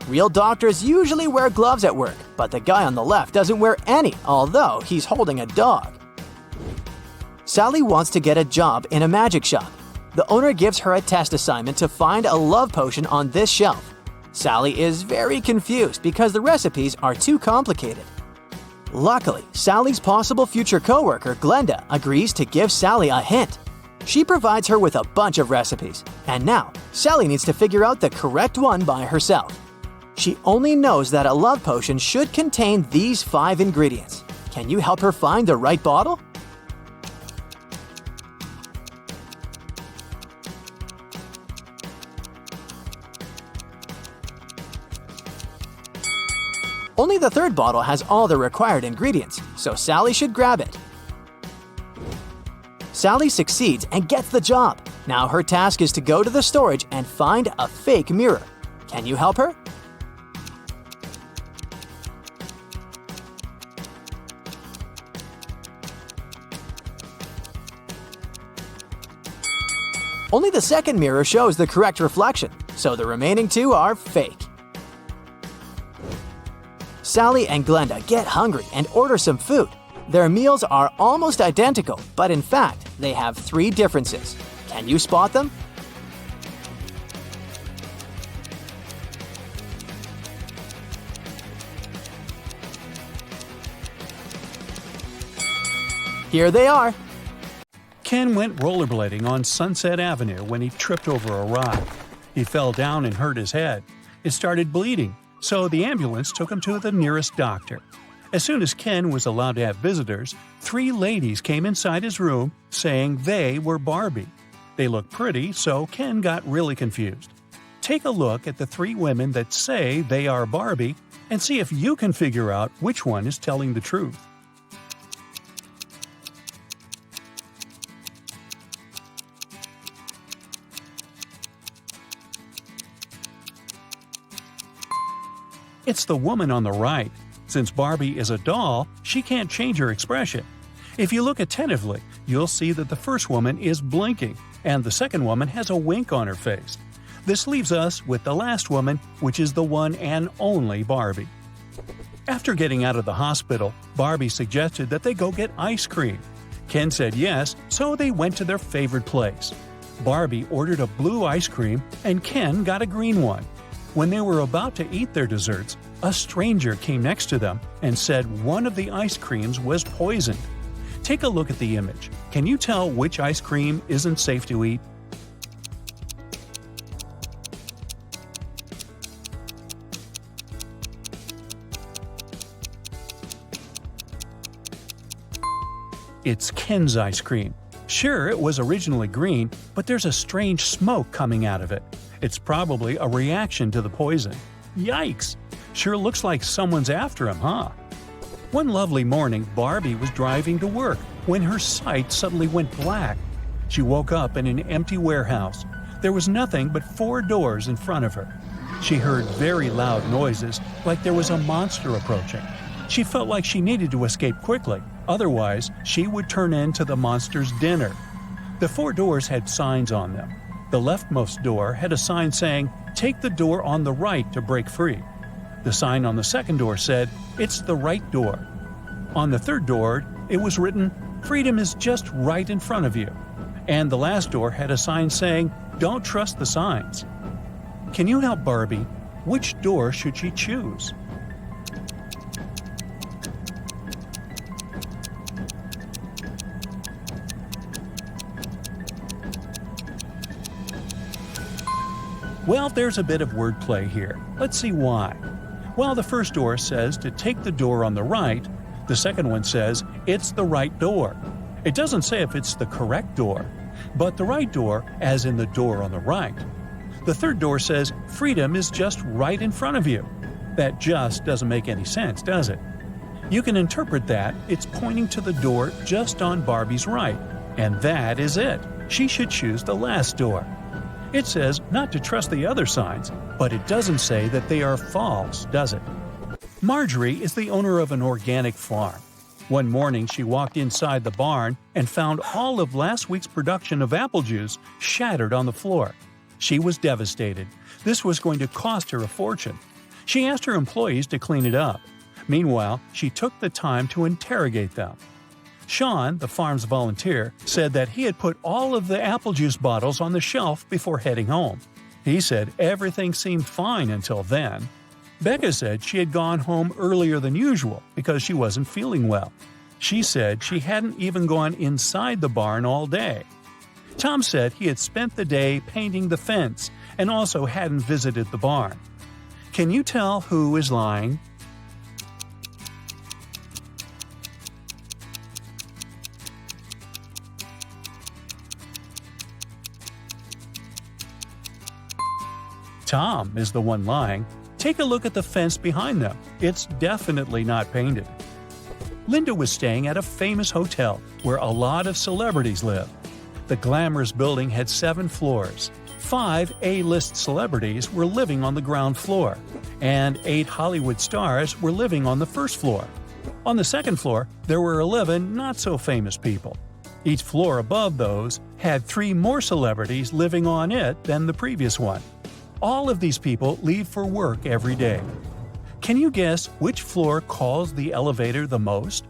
Real doctors usually wear gloves at work, but the guy on the left doesn't wear any, although he's holding a dog. Sally wants to get a job in a magic shop. The owner gives her a test assignment to find a love potion on this shelf. Sally is very confused because the recipes are too complicated. Luckily, Sally's possible future coworker, Glenda, agrees to give Sally a hint. She provides her with a bunch of recipes, and now Sally needs to figure out the correct one by herself. She only knows that a love potion should contain these 5 ingredients. Can you help her find the right bottle? the third bottle has all the required ingredients, so Sally should grab it. Sally succeeds and gets the job. Now her task is to go to the storage and find a fake mirror. Can you help her? Only the second mirror shows the correct reflection, so the remaining two are fake. Sally and Glenda get hungry and order some food. Their meals are almost identical, but in fact, they have 3 differences. Can you spot them? Here they are. Ken went rollerblading on Sunset Avenue when he tripped over a rock. He fell down and hurt his head. It started bleeding, so the ambulance took him to the nearest doctor. As soon as Ken was allowed to have visitors, 3 ladies came inside his room saying they were Barbie. They looked pretty, so Ken got really confused. Take a look at the 3 women that say they are Barbie and see if you can figure out which one is telling the truth. It's the woman on the right. Since Barbie is a doll, she can't change her expression. If you look attentively, you'll see that the first woman is blinking, and the second woman has a wink on her face. This leaves us with the last woman, which is the one and only Barbie. After getting out of the hospital, Barbie suggested that they go get ice cream. Ken said yes, so they went to their favorite place. Barbie ordered a blue ice cream, and Ken got a green one. When they were about to eat their desserts, a stranger came next to them and said one of the ice creams was poisoned. Take a look at the image. Can you tell which ice cream isn't safe to eat? It's Ken's ice cream. Sure, it was originally green, but there's a strange smoke coming out of it. It's probably a reaction to the poison. Yikes! Sure looks like someone's after him, huh? One lovely morning, Barbie was driving to work when her sight suddenly went black. She woke up in an empty warehouse. There was nothing but 4 doors in front of her. She heard very loud noises, like there was a monster approaching. She felt like she needed to escape quickly, otherwise she would turn into the monster's dinner. The 4 doors had signs on them. The leftmost door had a sign saying, "Take the door on the right to break free." The sign on the second door said, "It's the right door." On the third door, it was written, "Freedom is just right in front of you." And the last door had a sign saying, "Don't trust the signs." Can you help Barbie? Which door should she choose? Well, there's a bit of wordplay here. Let's see why. While the first door says to take the door on the right, the second one says it's the right door. It doesn't say if it's the correct door, but the right door as in the door on the right. The third door says freedom is just right in front of you. That just doesn't make any sense, does it? You can interpret that it's pointing to the door just on Barbie's right, and that is it. She should choose the last door. It says not to trust the other signs, but it doesn't say that they are false, does it? Marjorie is the owner of an organic farm. One morning she walked inside the barn and found all of last week's production of apple juice shattered on the floor. She was devastated. This was going to cost her a fortune. She asked her employees to clean it up. Meanwhile, she took the time to interrogate them. Sean, the farm's volunteer, said that he had put all of the apple juice bottles on the shelf before heading home. He said everything seemed fine until then. Becca said she had gone home earlier than usual because she wasn't feeling well. She said she hadn't even gone inside the barn all day. Tom said he had spent the day painting the fence and also hadn't visited the barn. Can you tell who is lying? Tom is the one lying. Take a look at the fence behind them. It's definitely not painted. Linda was staying at a famous hotel where a lot of celebrities live. The glamorous building had 7 floors. 5 A-list celebrities were living on the ground floor, and 8 Hollywood stars were living on the first floor. On the second floor, there were 11 not-so-famous people. Each floor above those had 3 more celebrities living on it than the previous one. All of these people leave for work every day. Can you guess which floor calls the elevator the most?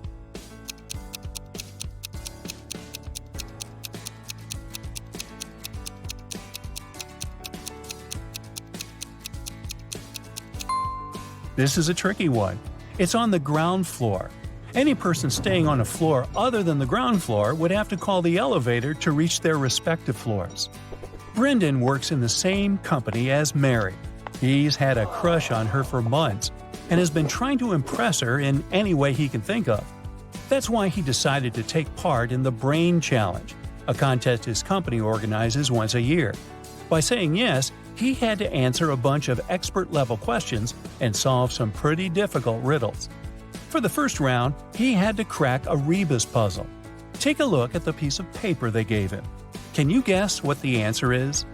This is a tricky one. It's on the ground floor. Any person staying on a floor other than the ground floor would have to call the elevator to reach their respective floors. Brendan works in the same company as Mary. He's had a crush on her for months and has been trying to impress her in any way he can think of. That's why he decided to take part in the Brain Challenge, a contest his company organizes once a year. By saying yes, he had to answer a bunch of expert-level questions and solve some pretty difficult riddles. For the first round, he had to crack a rebus puzzle. Take a look at the piece of paper they gave him. Can you guess what the answer is?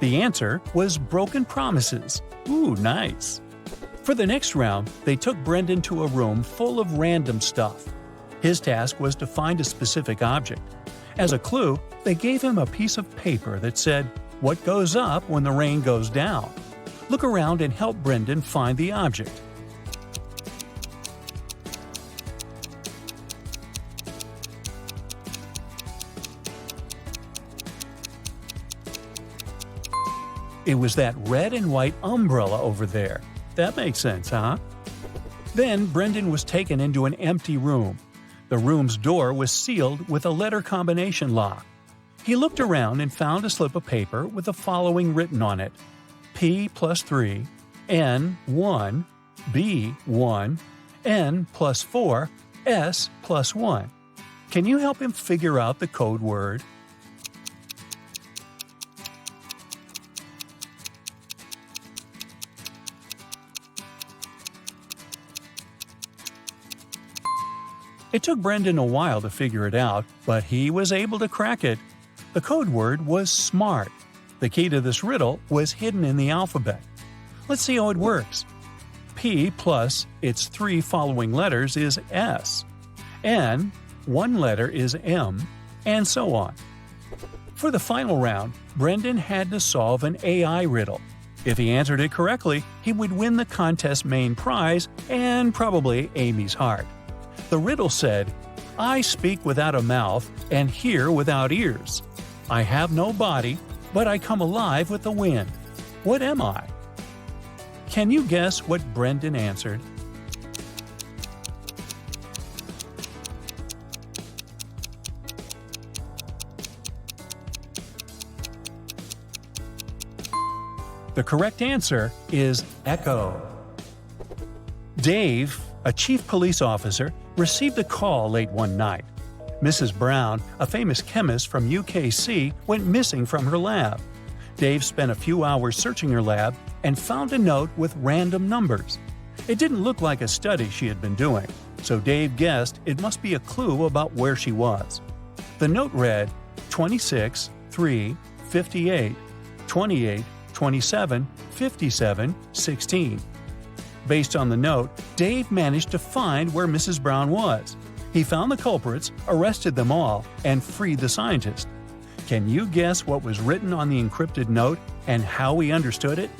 The answer was broken promises. Ooh, nice. For the next round, they took Brendan to a room full of random stuff. His task was to find a specific object. As a clue, they gave him a piece of paper that said, "What goes up when the rain goes down?" Look around and help Brendan find the object. It was that red and white umbrella over there. That makes sense, huh? Then Brendan was taken into an empty room. The room's door was sealed with a letter combination lock. He looked around and found a slip of paper with the following written on it: P plus 3, N 1, B 1, N plus 4, S plus 1. Can you help him figure out the code word? It took Brendan a while to figure it out, but he was able to crack it. The code word was SMART. The key to this riddle was hidden in the alphabet. Let's see how it works. P plus its 3 following letters is S. N, 1 letter is M, and so on. For the final round, Brendan had to solve an AI riddle. If he answered it correctly, he would win the contest's main prize and probably Amy's heart. The riddle said, "I speak without a mouth and hear without ears. I have no body, but I come alive with the wind. What am I?" Can you guess what Brendan answered? The correct answer is echo. Dave, a chief police officer, received a call late one night. Mrs. Brown, a famous chemist from UKC, went missing from her lab. Dave spent a few hours searching her lab and found a note with random numbers. It didn't look like a study she had been doing, so Dave guessed it must be a clue about where she was. The note read 26, 3, 58, 28, 27, 57, 16. Based on the note, Dave managed to find where Mrs. Brown was. He found the culprits, arrested them all, and freed the scientist. Can you guess what was written on the encrypted note and how he understood it?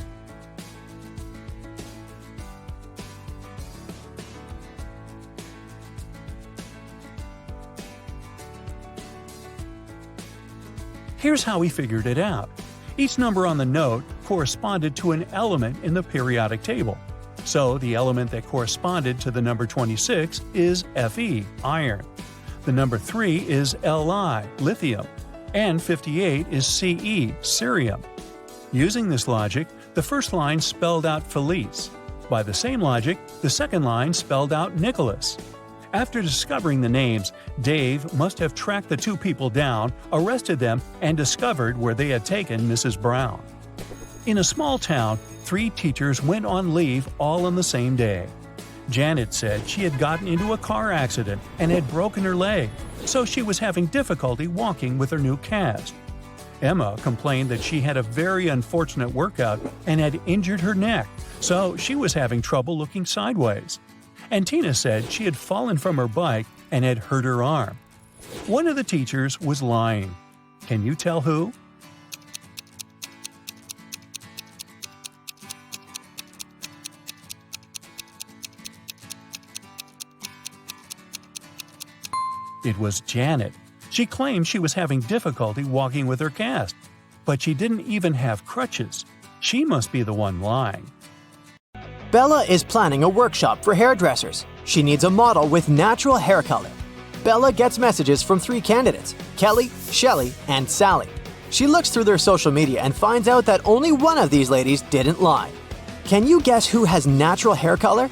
Here's how he figured it out. Each number on the note corresponded to an element in the periodic table. So the element that corresponded to the number 26 is Fe, iron. The number 3 is Li, lithium. And 58 is Ce, cerium. Using this logic, the first line spelled out Felice. By the same logic, the second line spelled out Nicholas. After discovering the names, Dave must have tracked the two people down, arrested them, and discovered where they had taken Mrs. Brown. In a small town, 3 teachers went on leave all on the same day. Janet said she had gotten into a car accident and had broken her leg, so she was having difficulty walking with her new cast. Emma complained that she had a very unfortunate workout and had injured her neck, so she was having trouble looking sideways. And Tina said she had fallen from her bike and had hurt her arm. One of the teachers was lying. Can you tell who? It was Janet. She claimed she was having difficulty walking with her cast, but she didn't even have crutches. She must be the one lying. Bella is planning a workshop for hairdressers. She needs a model with natural hair color. Bella gets messages from 3 candidates, Kelly, Shelly, and Sally. She looks through their social media and finds out that only one of these ladies didn't lie. Can you guess who has natural hair color?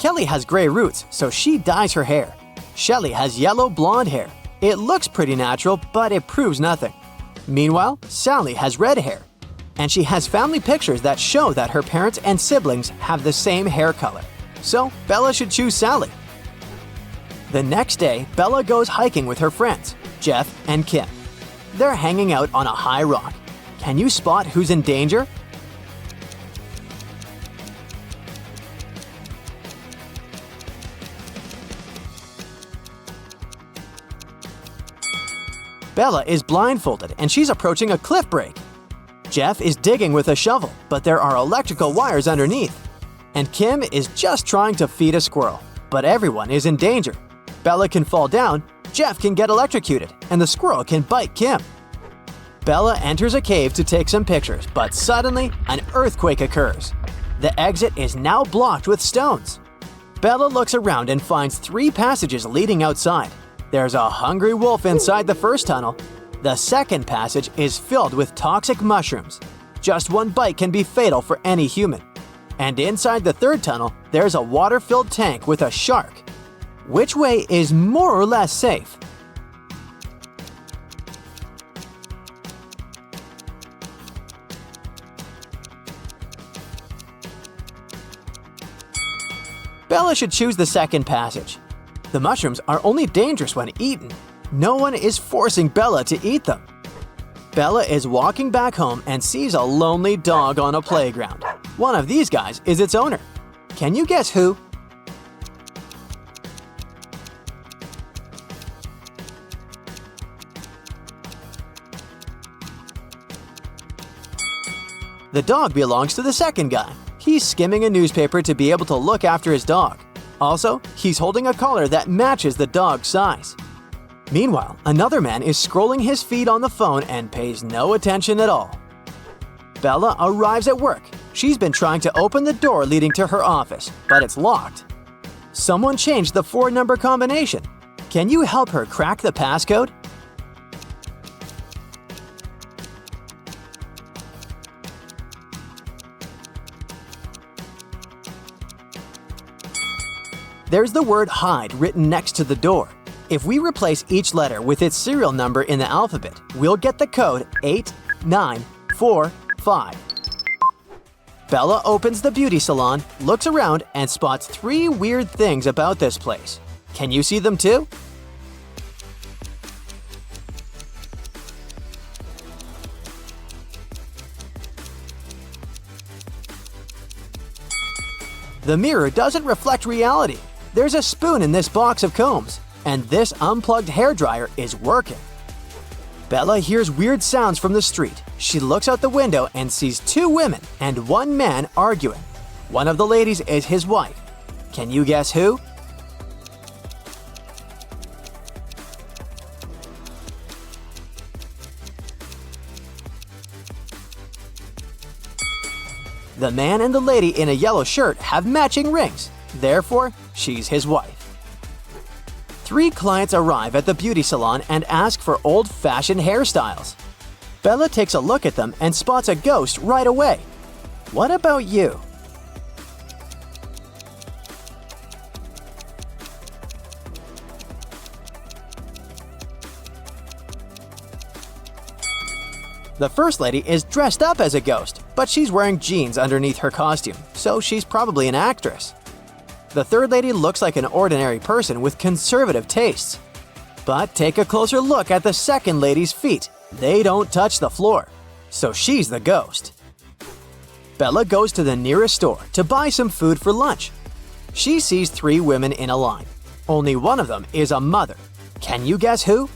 Kelly has gray roots, so she dyes her hair. Shelly has yellow blonde hair. It looks pretty natural, but it proves nothing. Meanwhile, Sally has red hair. And she has family pictures that show that her parents and siblings have the same hair color. So, Bella should choose Sally. The next day, Bella goes hiking with her friends, Jeff and Kim. They're hanging out on a high rock. Can you spot who's in danger? Bella is blindfolded and she's approaching a cliff break. Jeff is digging with a shovel, but there are electrical wires underneath. And Kim is just trying to feed a squirrel, but everyone is in danger. Bella can fall down, Jeff can get electrocuted, and the squirrel can bite Kim. Bella enters a cave to take some pictures, but suddenly an earthquake occurs. The exit is now blocked with stones. Bella looks around and finds 3 passages leading outside. There's a hungry wolf inside the first tunnel. The second passage is filled with toxic mushrooms. Just one bite can be fatal for any human. And inside the third tunnel, there's a water-filled tank with a shark. Which way is more or less safe? Bella should choose the second passage. The mushrooms are only dangerous when eaten. No one is forcing Bella to eat them. Bella is walking back home and sees a lonely dog on a playground. One of these guys is its owner. Can you guess who? The dog belongs to the second guy. He's skimming a newspaper to be able to look after his dog. Also, he's holding a collar that matches the dog's size. Meanwhile, another man is scrolling his feed on the phone and pays no attention at all. Bella arrives at work. She's been trying to open the door leading to her office, but it's locked. Someone changed the 4-number combination. Can you help her crack the passcode? There's the word hide written next to the door. If we replace each letter with its serial number in the alphabet, we'll get the code 8945. Bella opens the beauty salon, looks around, and spots 3 weird things about this place. Can you see them too? The mirror doesn't reflect reality. There's a spoon in this box of combs, and this unplugged hairdryer is working. Bella hears weird sounds from the street. She looks out the window and sees 2 women and 1 man arguing. One of the ladies is his wife. Can you guess who? The man and the lady in a yellow shirt have matching rings. Therefore, she's his wife. 3 clients arrive at the beauty salon and ask for old-fashioned hairstyles. Bella takes a look at them and spots a ghost right away. What about you? The first lady is dressed up as a ghost, but she's wearing jeans underneath her costume, so she's probably an actress. The third lady looks like an ordinary person with conservative tastes. But take a closer look at the second lady's feet. They don't touch the floor, so she's the ghost. Bella goes to the nearest store to buy some food for lunch. She sees 3 women in a line. Only one of them is a mother. Can you guess who?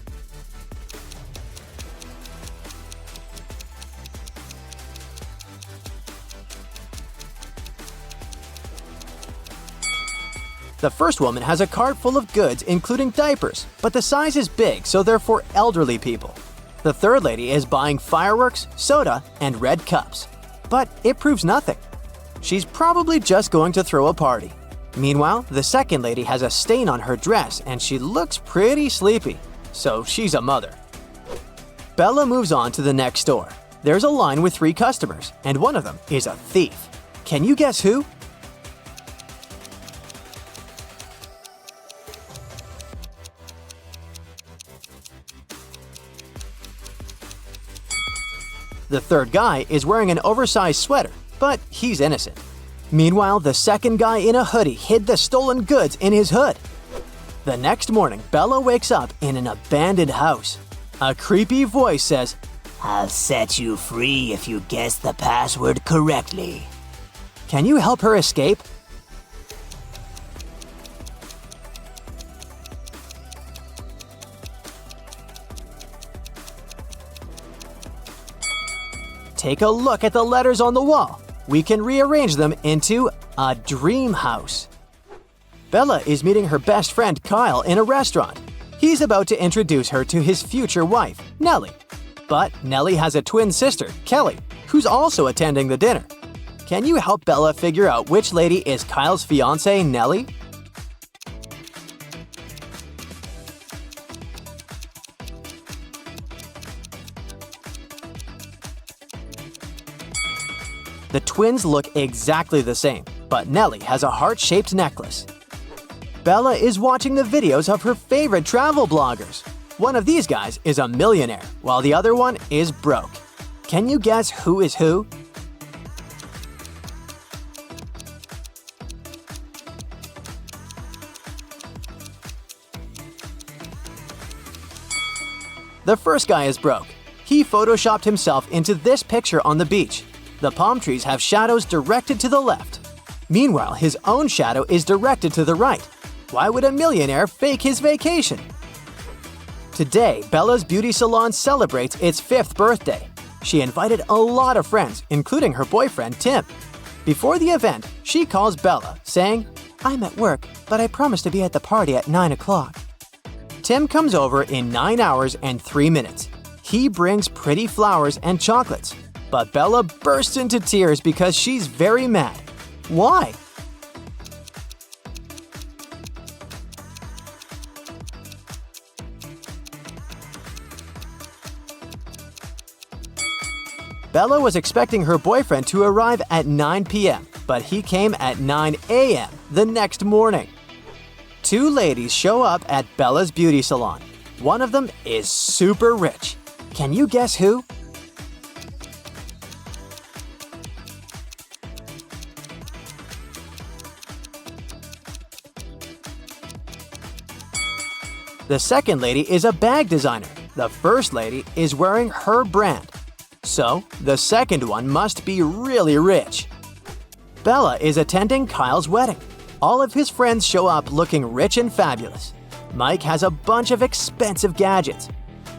The first woman has a cart full of goods including diapers, but the size is big, so they're for elderly people. The third lady is buying fireworks, soda, and red cups. But it proves nothing. She's probably just going to throw a party. Meanwhile, the second lady has a stain on her dress and she looks pretty sleepy, so she's a mother. Bella moves on to the next store. There's a line with 3 customers, and one of them is a thief. Can you guess who? The third guy is wearing an oversized sweater, but he's innocent. Meanwhile, the second guy in a hoodie hid the stolen goods in his hood. The next morning, Bella wakes up in an abandoned house. A creepy voice says, I'll set you free if you guess the password correctly. "Can you help her escape?" Take a look at the letters on the wall. We can rearrange them into a dream house. Bella is meeting her best friend Kyle in a restaurant. He's about to introduce her to his future wife, Nellie. But Nellie has a twin sister, Kelly, who's also attending the dinner. Can you help Bella figure out which lady is Kyle's fiancée, Nellie? The twins look exactly the same, but Nellie has a heart-shaped necklace. Bella is watching the videos of her favorite travel bloggers. One of these guys is a millionaire, while the other one is broke. Can you guess who is who? The first guy is broke. He photoshopped himself into this picture on the beach. The palm trees have shadows directed to the left. Meanwhile, his own shadow is directed to the right. Why would a millionaire fake his vacation? Today, Bella's beauty salon celebrates its 5th birthday. She invited a lot of friends, including her boyfriend, Tim. Before the event, she calls Bella, saying, "I'm at work, but I promised to be at the party at 9 o'clock. Tim comes over in 9 hours and 3 minutes. He brings pretty flowers and chocolates. But Bella bursts into tears because she's very mad. Why? Bella was expecting her boyfriend to arrive at 9 p.m., but he came at 9 a.m. the next morning. 2 ladies show up at Bella's beauty salon. One of them is super rich. Can you guess who? The second lady is a bag designer. The first lady is wearing her brand. So, the second one must be really rich. Bella is attending Kyle's wedding. All of his friends show up looking rich and fabulous. Mike has a bunch of expensive gadgets.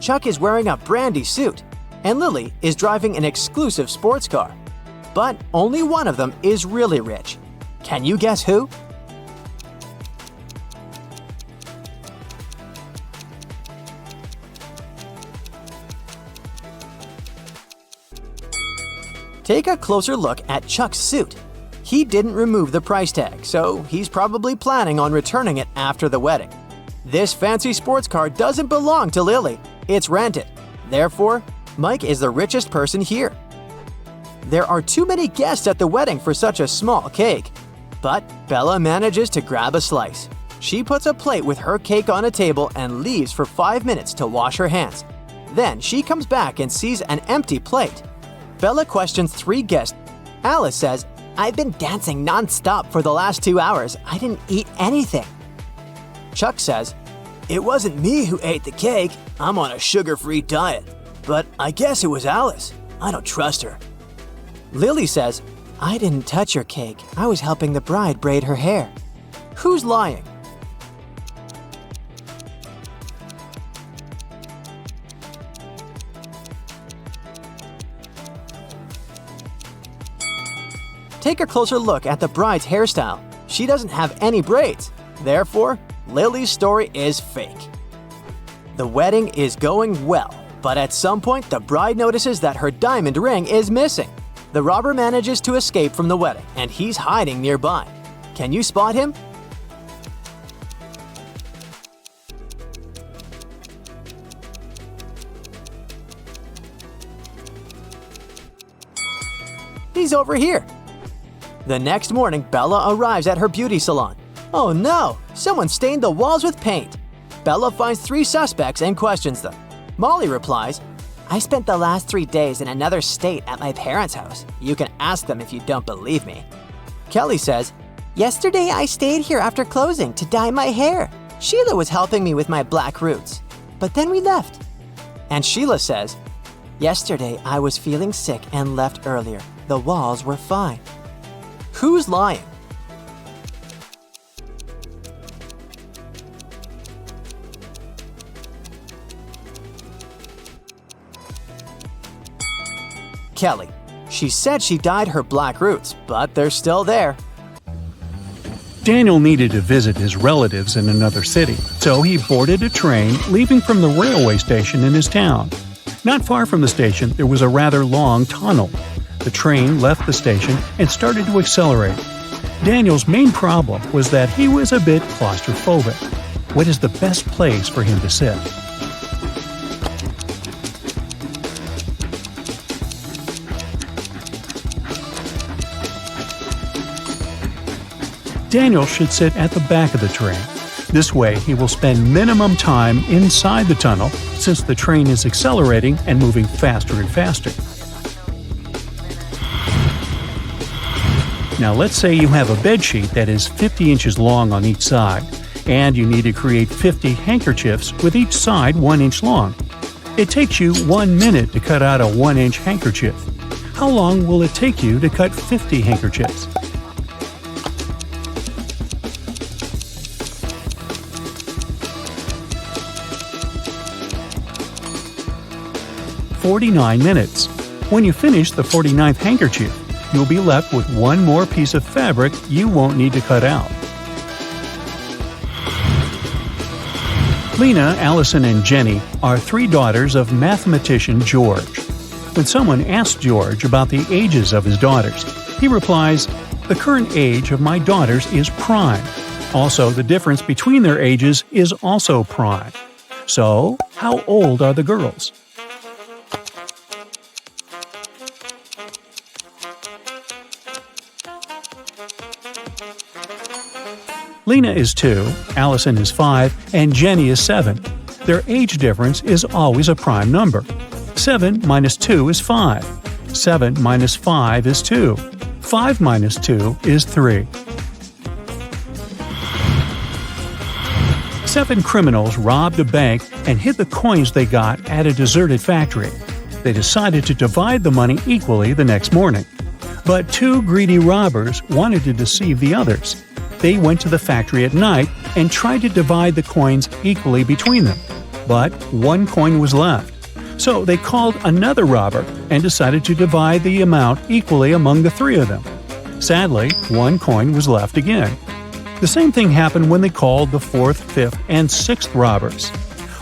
Chuck is wearing a brandy suit. And Lily is driving an exclusive sports car. But only one of them is really rich. Can you guess who? Take a closer look at Chuck's suit. He didn't remove the price tag, so he's probably planning on returning it after the wedding. This fancy sports car doesn't belong to Lily. It's rented. Therefore, Mike is the richest person here. There are too many guests at the wedding for such a small cake. But Bella manages to grab a slice. She puts a plate with her cake on a table and leaves for 5 minutes to wash her hands. Then she comes back and sees an empty plate. Bella questions 3 guests. Alice says, "I've been dancing non-stop for the last 2 hours. I didn't eat anything." Chuck says, "It wasn't me who ate the cake. I'm on a sugar-free diet. But I guess it was Alice. I don't trust her." Lily says, "I didn't touch your cake. I was helping the bride braid her hair." Who's lying? Take a closer look at the bride's hairstyle. She doesn't have any braids. Therefore, Lily's story is fake. The wedding is going well, but at some point the bride notices that her diamond ring is missing. The robber manages to escape from the wedding, and he's hiding nearby. Can you spot him? He's over here. The next morning, Bella arrives at her beauty salon. Oh no! Someone stained the walls with paint. Bella finds 3 suspects and questions them. Molly replies, "I spent the last 3 days in another state at my parents' house. You can ask them if you don't believe me." Kelly says, "Yesterday I stayed here after closing to dye my hair. Sheila was helping me with my black roots. But then we left." And Sheila says, "Yesterday I was feeling sick and left earlier. The walls were fine." Who's lying? Kelly. She said she dyed her black roots, but they're still there. Daniel needed to visit his relatives in another city, so he boarded a train leaving from the railway station in his town. Not far from the station, there was a rather long tunnel. The train left the station and started to accelerate. Daniel's main problem was that he was a bit claustrophobic. What is the best place for him to sit? Daniel should sit at the back of the train. This way, he will spend minimum time inside the tunnel since the train is accelerating and moving faster and faster. Now let's say you have a bedsheet that is 50 inches long on each side, and you need to create 50 handkerchiefs with each side 1 inch long. It takes you 1 minute to cut out a 1-inch handkerchief. How long will it take you to cut 50 handkerchiefs? "49 minutes. When you finish the 49th handkerchief, you'll be left with 1 more piece of fabric you won't need to cut out." Lena, Allison, and Jenny are 3 daughters of mathematician George. When someone asks George about the ages of his daughters, he replies, "The current age of my daughters is prime. Also, the difference between their ages is also prime. So, how old are the girls?" Lena is 2, Allison is 5, and Jenny is 7. Their age difference is always a prime number. 7 minus 2 is 5. 7 minus 5 is 2. 5 minus 2 is 3. 7 criminals robbed a bank and hid the coins they got at a deserted factory. They decided to divide the money equally the next morning. But 2 greedy robbers wanted to deceive the others. They went to the factory at night and tried to divide the coins equally between them. But 1 coin was left. So they called another robber and decided to divide the amount equally among the 3 of them. Sadly, 1 coin was left again. The same thing happened when they called the 4th, 5th, and 6th robbers.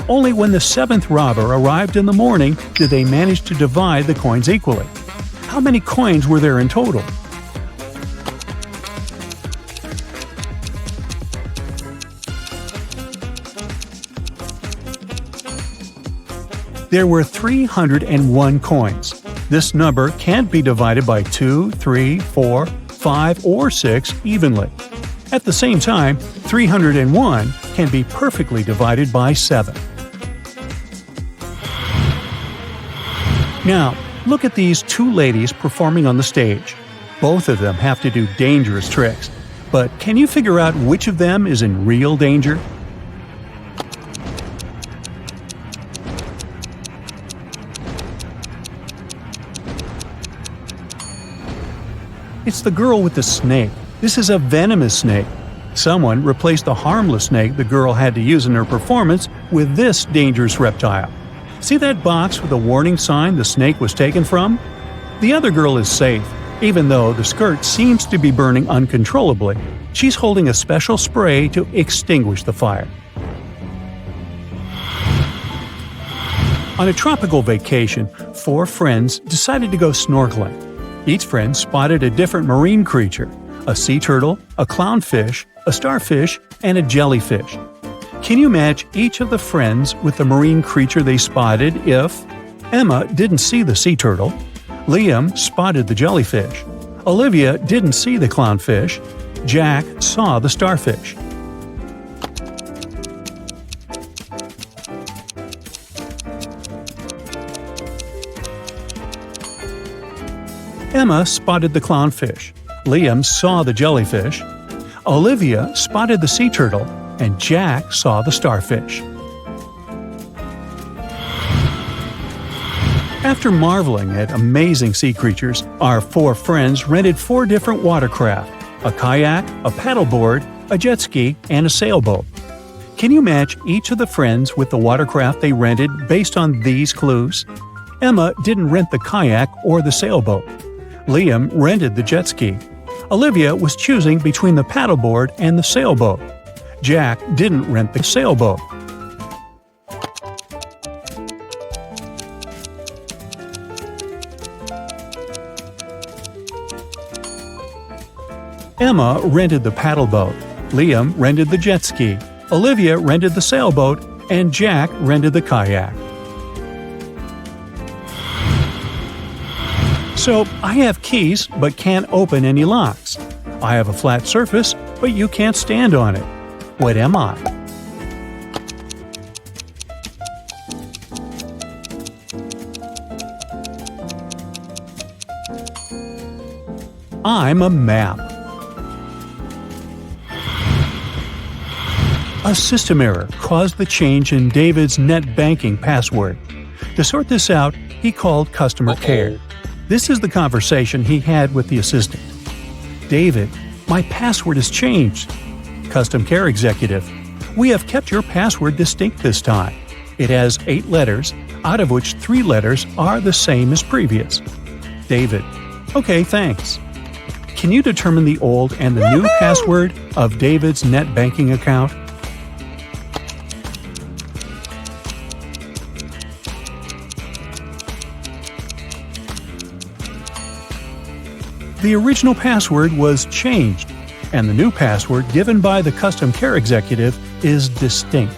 Only when the 7th robber arrived in the morning did they manage to divide the coins equally. How many coins were there in total? There were 301 coins. This number can't be divided by 2, 3, 4, 5, or 6 evenly. At the same time, 301 can be perfectly divided by 7. Now, look at these two ladies performing on the stage. Both of them have to do dangerous tricks. But can you figure out which of them is in real danger? It's the girl with the snake. This is a venomous snake. Someone replaced the harmless snake the girl had to use in her performance with this dangerous reptile. See that box with the warning sign the snake was taken from? The other girl is safe, even though the skirt seems to be burning uncontrollably. She's holding a special spray to extinguish the fire. On a tropical vacation, 4 friends decided to go snorkeling. Each friend spotted a different marine creature: a sea turtle, a clownfish, a starfish, and a jellyfish. Can you match each of the friends with the marine creature they spotted if Emma didn't see the sea turtle, Liam spotted the jellyfish, Olivia didn't see the clownfish, Jack saw the starfish? Emma spotted the clownfish, Liam saw the jellyfish, Olivia spotted the sea turtle, and Jack saw the starfish. After marveling at amazing sea creatures, our 4 friends rented 4 different watercraft: a kayak, a paddleboard, a jet ski, and a sailboat. Can you match each of the friends with the watercraft they rented based on these clues? Emma didn't rent the kayak or the sailboat. Liam rented the jet ski. Olivia was choosing between the paddleboard and the sailboat. Jack didn't rent the sailboat. Emma rented the paddleboat. Liam rented the jet ski. Olivia rented the sailboat, and Jack rented the kayak. So, I have keys but can't open any locks. I have a flat surface, but you can't stand on it. What am I? I'm a map. A system error caused the change in David's net banking password. To sort this out, he called customer care. This is the conversation he had with the assistant. David, my password has changed. Custom care executive, we have kept your password distinct this time. It has 8 letters, out of which 3 letters are the same as previous. David, okay, thanks. Can you determine the old and the new password of David's net banking account? The original password was changed, and the new password given by the custom care executive is distinct.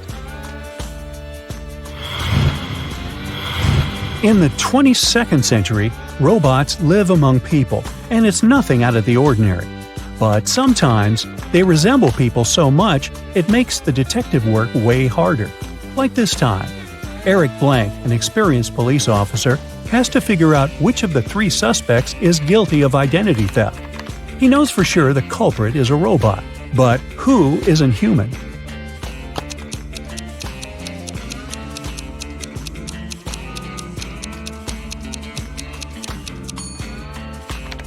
In the 22nd century, robots live among people, and it's nothing out of the ordinary. But sometimes, they resemble people so much, it makes the detective work way harder. Like this time. Eric Blank, an experienced police officer, has to figure out which of the 3 suspects is guilty of identity theft. He knows for sure the culprit is a robot, but who isn't human?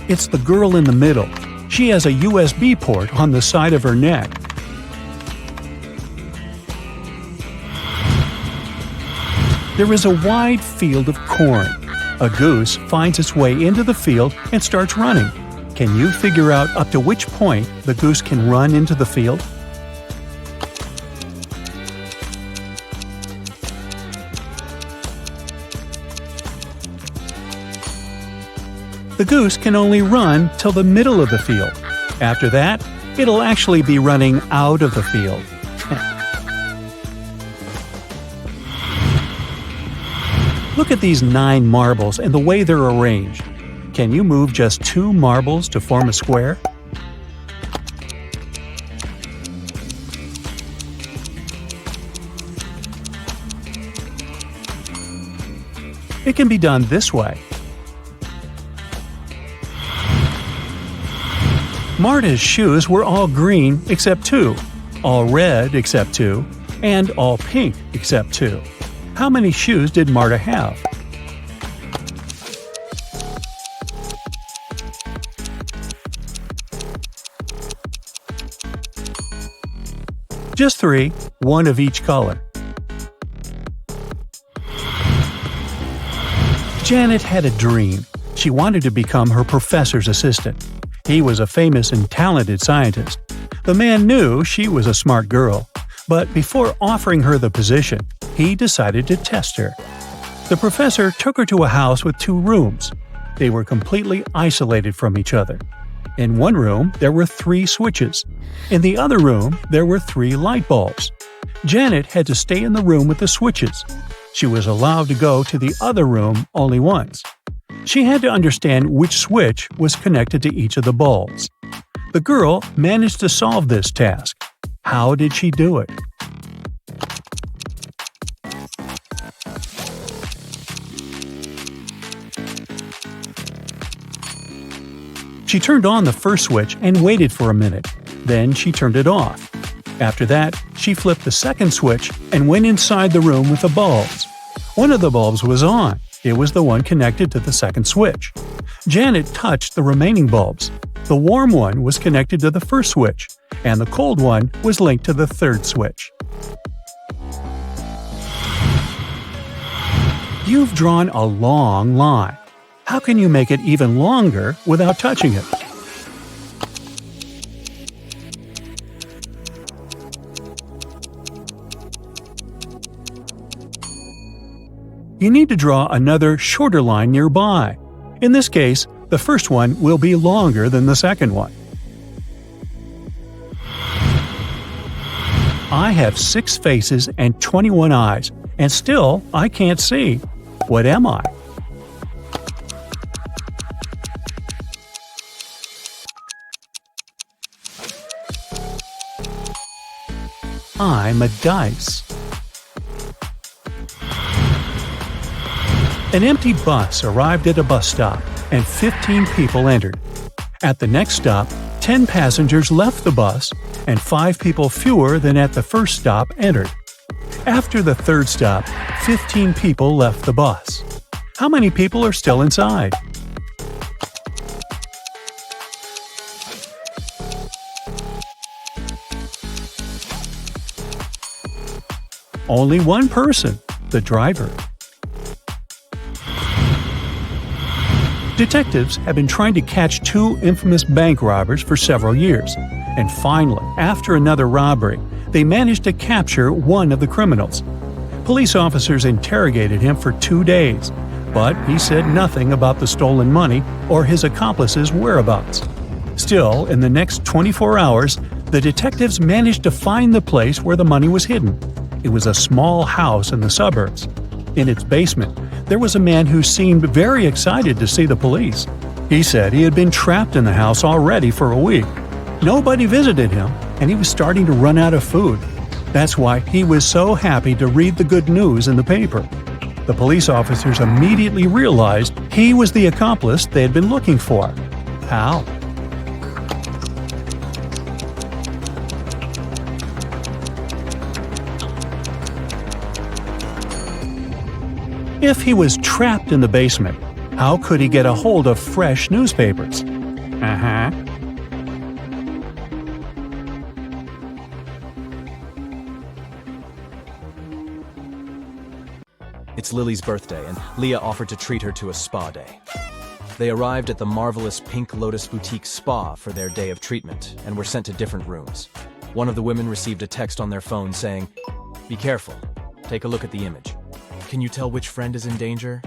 It's the girl in the middle. She has a USB port on the side of her neck. There is a wide field of corn. A goose finds its way into the field and starts running. Can you figure out up to which point the goose can run into the field? The goose can only run till the middle of the field. After that, it'll actually be running out of the field. Look at these 9 marbles and the way they're arranged. Can you move just 2 marbles to form a square? It can be done this way. Marta's shoes were all green except 2, all red except 2, and all pink except 2. How many shoes did Marta have? Just 3, 1 of each color. Janet had a dream. She wanted to become her professor's assistant. He was a famous and talented scientist. The man knew she was a smart girl, but before offering her the position, he decided to test her. The professor took her to a house with 2 rooms. They were completely isolated from each other. In one room, there were 3 switches. In the other room, there were 3 light bulbs. Janet had to stay in the room with the switches. She was allowed to go to the other room only once. She had to understand which switch was connected to each of the bulbs. The girl managed to solve this task. How did she do it? She turned on the first switch and waited for a minute. Then she turned it off. After that, she flipped the second switch and went inside the room with the bulbs. One of the bulbs was on. It was the one connected to the second switch. Janet touched the remaining bulbs. The warm one was connected to the first switch, and the cold one was linked to the third switch. You've drawn a long line. How can you make it even longer without touching it? You need to draw another shorter line nearby. In this case, the first one will be longer than the second one. I have 6 faces and 21 eyes, and still I can't see. What am I? I'm a dice. An empty bus arrived at a bus stop, and 15 people entered. At the next stop, 10 passengers left the bus, and 5 people fewer than at the first stop entered. After the third stop, 15 people left the bus. How many people are still inside? Only one person, the driver. Detectives have been trying to catch 2 infamous bank robbers for several years, and finally, after another robbery, they managed to capture one of the criminals. Police officers interrogated him for 2 days, but he said nothing about the stolen money or his accomplices' whereabouts. Still, in the next 24 hours, the detectives managed to find the place where the money was hidden. It was a small house in the suburbs. In its basement, there was a man who seemed very excited to see the police. He said he had been trapped in the house already for a week. Nobody visited him, and he was starting to run out of food. That's why he was so happy to read the good news in the paper. The police officers immediately realized he was the accomplice they had been looking for. How? If he was trapped in the basement, how could he get a hold of fresh newspapers? It's Lily's birthday, and Leah offered to treat her to a spa day. They arrived at the marvelous Pink Lotus Boutique Spa for their day of treatment and were sent to different rooms. One of the women received a text on their phone saying, "Be careful. Take a look at the image. Can you tell which friend is in danger?"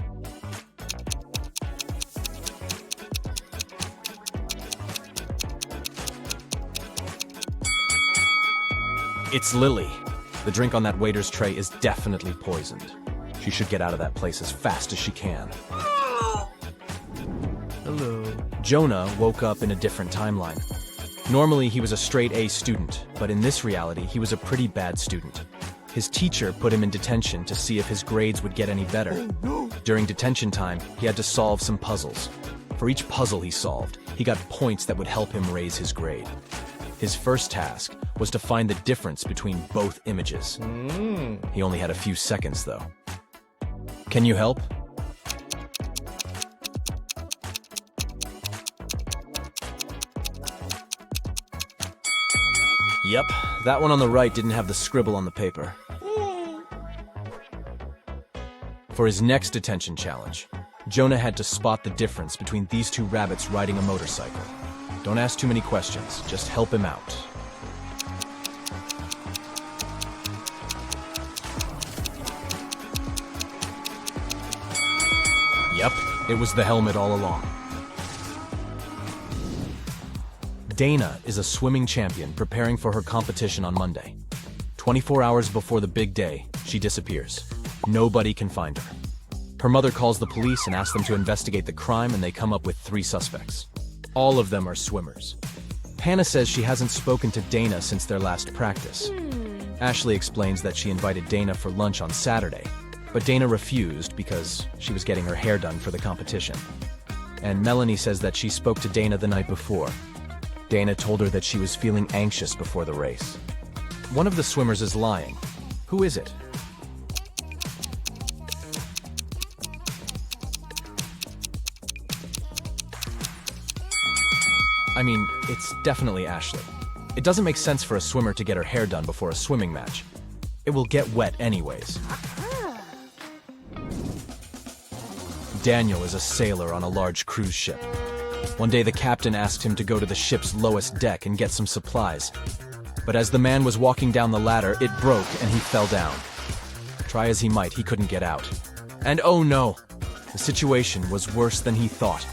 It's Lily. The drink on that waiter's tray is definitely poisoned. She should get out of that place as fast as she can. Hello. Jonah woke up in a different timeline. Normally, he was a straight A student, but in this reality, he was a pretty bad student. His teacher put him in detention to see if his grades would get any better. During detention time, he had to solve some puzzles. For each puzzle he solved, he got points that would help him raise his grade. His first task was to find the difference between both images. He only had a few seconds, though. Can you help? Yep, that one on the right didn't have the scribble on the paper. For his next detention challenge, Jonah had to spot the difference between these two rabbits riding a motorcycle. Don't ask too many questions, just help him out. Yep, it was the helmet all along. Dana is a swimming champion preparing for her competition on Monday. 24 hours before the big day, she disappears. Nobody can find her. Her mother calls the police and asks them to investigate the crime, and they come up with 3 suspects. All of them are swimmers. Hannah says she hasn't spoken to Dana since their last practice. Ashley explains that she invited Dana for lunch on Saturday, but Dana refused because she was getting her hair done for the competition. And Melanie says that she spoke to Dana the night before. Dana told her that she was feeling anxious before the race. One of the swimmers is lying. Who is it? I mean, it's definitely Ashley. It doesn't make sense for a swimmer to get her hair done before a swimming match. It will get wet anyways. Daniel is a sailor on a large cruise ship. One day the captain asked him to go to the ship's lowest deck and get some supplies. But as the man was walking down the ladder, it broke and he fell down. Try as he might, he couldn't get out. And oh no! The situation was worse than he thought.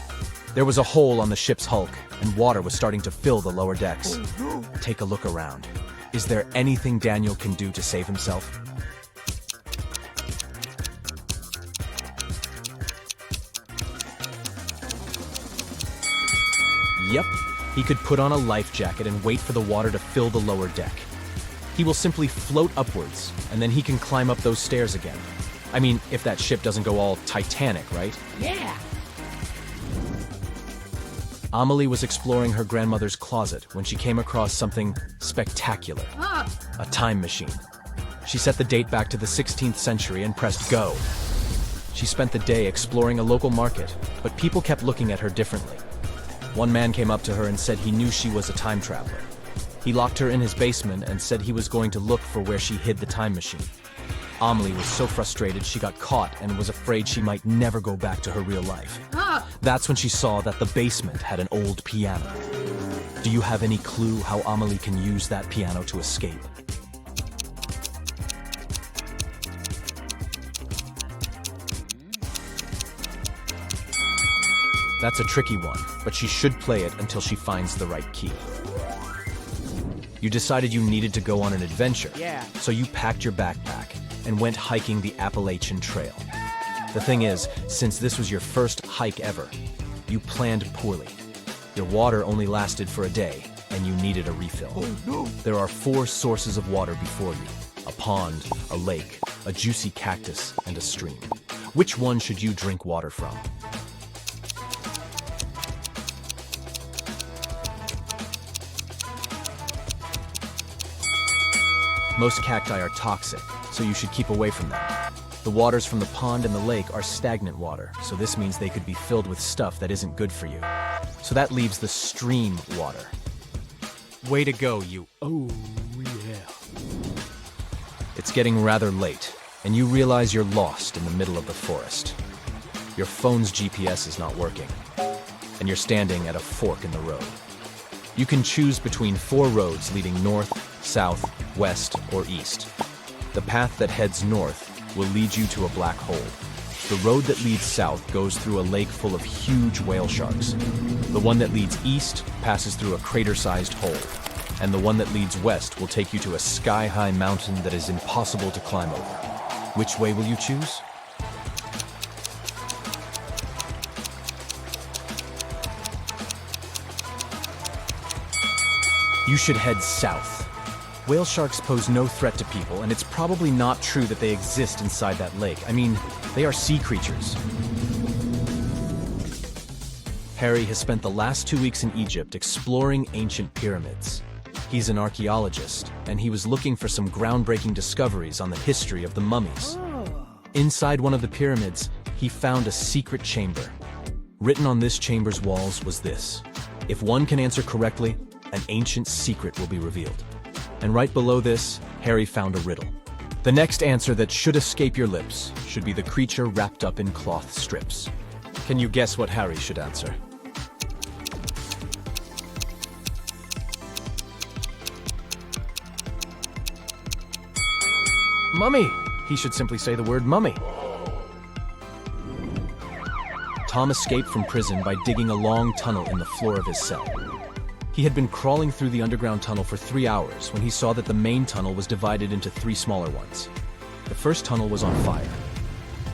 There was a hole on the ship's hulk, and water was starting to fill the lower decks. Take a look around. Is there anything Daniel can do to save himself? Yep, he could put on a life jacket and wait for the water to fill the lower deck. He will simply float upwards, and then he can climb up those stairs again. I mean, if that ship doesn't go all Titanic, right? Yeah. Amelie was exploring her grandmother's closet when she came across something spectacular. A time machine. She set the date back to the 16th century and pressed go. She spent the day exploring a local market, but people kept looking at her differently. One man came up to her and said he knew she was a time traveler. He locked her in his basement and said he was going to look for where she hid the time machine. Amelie was so frustrated she got caught and was afraid she might never go back to her real life. That's when she saw that the basement had an old piano. Do you have any clue how Amelie can use that piano to escape? That's a tricky one, but she should play it until she finds the right key. You decided you needed to go on an adventure, so you packed your backpack and went hiking the Appalachian Trail. The thing is, since this was your first hike ever, you planned poorly. Your water only lasted for a day, and you needed a refill. There are 4 sources of water before you: a pond, a lake, a juicy cactus, and a stream. Which one should you drink water from? Most cacti are toxic, so you should keep away from them. The waters from the pond and the lake are stagnant water, so this means they could be filled with stuff that isn't good for you. So that leaves the stream water. Way to go, you. Oh, yeah. It's getting rather late, and you realize you're lost in the middle of the forest. Your phone's GPS is not working, and you're standing at a fork in the road. You can choose between 4 roads leading north, south, west, or east. The path that heads north will lead you to a black hole. The road that leads south goes through a lake full of huge whale sharks. The one that leads east passes through a crater-sized hole. And the one that leads west will take you to a sky-high mountain that is impossible to climb over. Which way will you choose? You should head south. Whale sharks pose no threat to people, and it's probably not true that they exist inside that lake. I mean, they are sea creatures. Harry has spent the last 2 weeks in Egypt exploring ancient pyramids. He's an archaeologist, and he was looking for some groundbreaking discoveries on the history of the mummies. Inside one of the pyramids, he found a secret chamber. Written on this chamber's walls was this: if one can answer correctly, an ancient secret will be revealed. And right below this, Harry found a riddle. The next answer that should escape your lips should be the creature wrapped up in cloth strips. Can you guess what Harry should answer? Mummy! He should simply say the word mummy. Tom escaped from prison by digging a long tunnel in the floor of his cell. He had been crawling through the underground tunnel for 3 hours when he saw that the main tunnel was divided into 3 smaller ones. The first tunnel was on fire.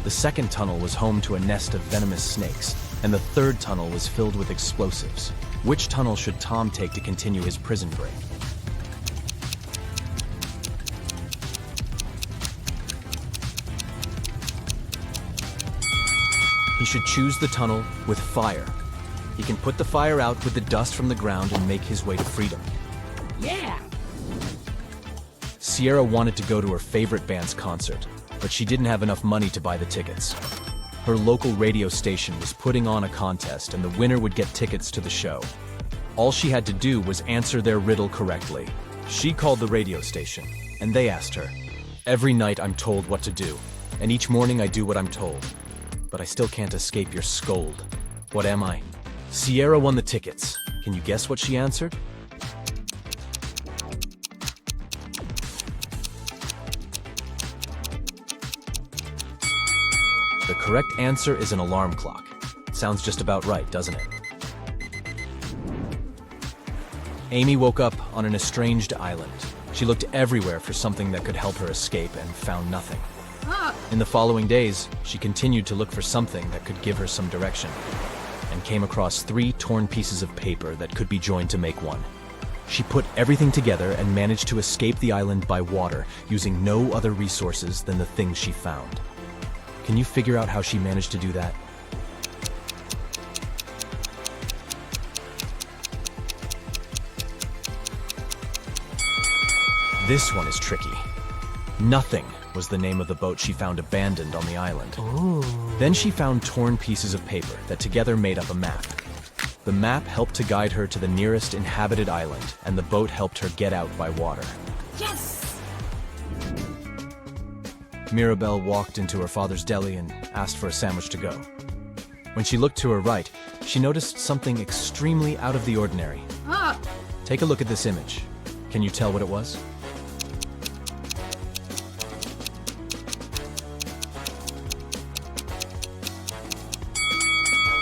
The second tunnel was home to a nest of venomous snakes, and the third tunnel was filled with explosives. Which tunnel should Tom take to continue his prison break? He should choose the tunnel with fire. He can put the fire out with the dust from the ground and make his way to freedom. Yeah! Sierra wanted to go to her favorite band's concert, but she didn't have enough money to buy the tickets. Her local radio station was putting on a contest, and the winner would get tickets to the show. All she had to do was answer their riddle correctly. She called the radio station, and they asked her, "Every night I'm told what to do, and each morning I do what I'm told. But I still can't escape your scold. What am I?" Sierra won the tickets. Can you guess what she answered? The correct answer is an alarm clock. Sounds just about right, doesn't it? Amy woke up on an estranged island. She looked everywhere for something that could help her escape and found nothing. In the following days, she continued to look for something that could give her some direction, and came across 3 torn pieces of paper that could be joined to make one. She put everything together and managed to escape the island by water, using no other resources than the things she found. Can you figure out how she managed to do that? This one is tricky. Nothing was the name of the boat she found abandoned on the island. Ooh. Then she found torn pieces of paper that together made up a map. The map helped to guide her to the nearest inhabited island, and the boat helped her get out by water. Yes! Mirabelle walked into her father's deli and asked for a sandwich to go. When she looked to her right, she noticed something extremely out of the ordinary. Take a look at this image. Can you tell what it was?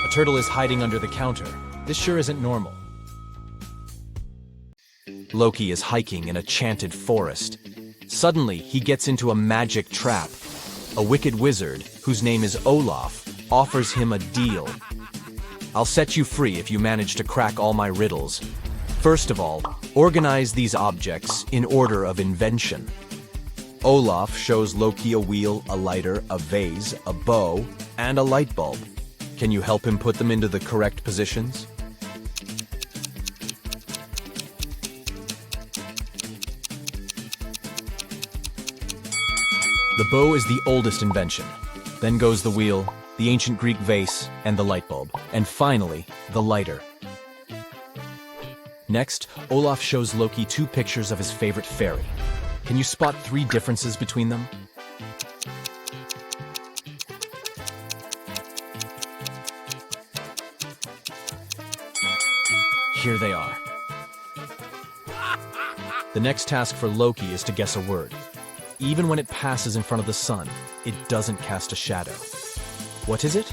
A turtle is hiding under the counter. This sure isn't normal. Loki is hiking in a chanted forest. Suddenly, he gets into a magic trap. A wicked wizard, whose name is Olaf, offers him a deal. "I'll set you free if you manage to crack all my riddles. First of all, organize these objects in order of invention." Olaf shows Loki a wheel, a lighter, a vase, a bow, and a light bulb. Can you help him put them into the correct positions? The bow is the oldest invention. Then goes the wheel, the ancient Greek vase, and the light bulb. And finally, the lighter. Next, Olaf shows Loki 2 pictures of his favorite fairy. Can you spot 3 differences between them? Here they are. The next task for Loki is to guess a word. Even when it passes in front of the sun, it doesn't cast a shadow. What is it?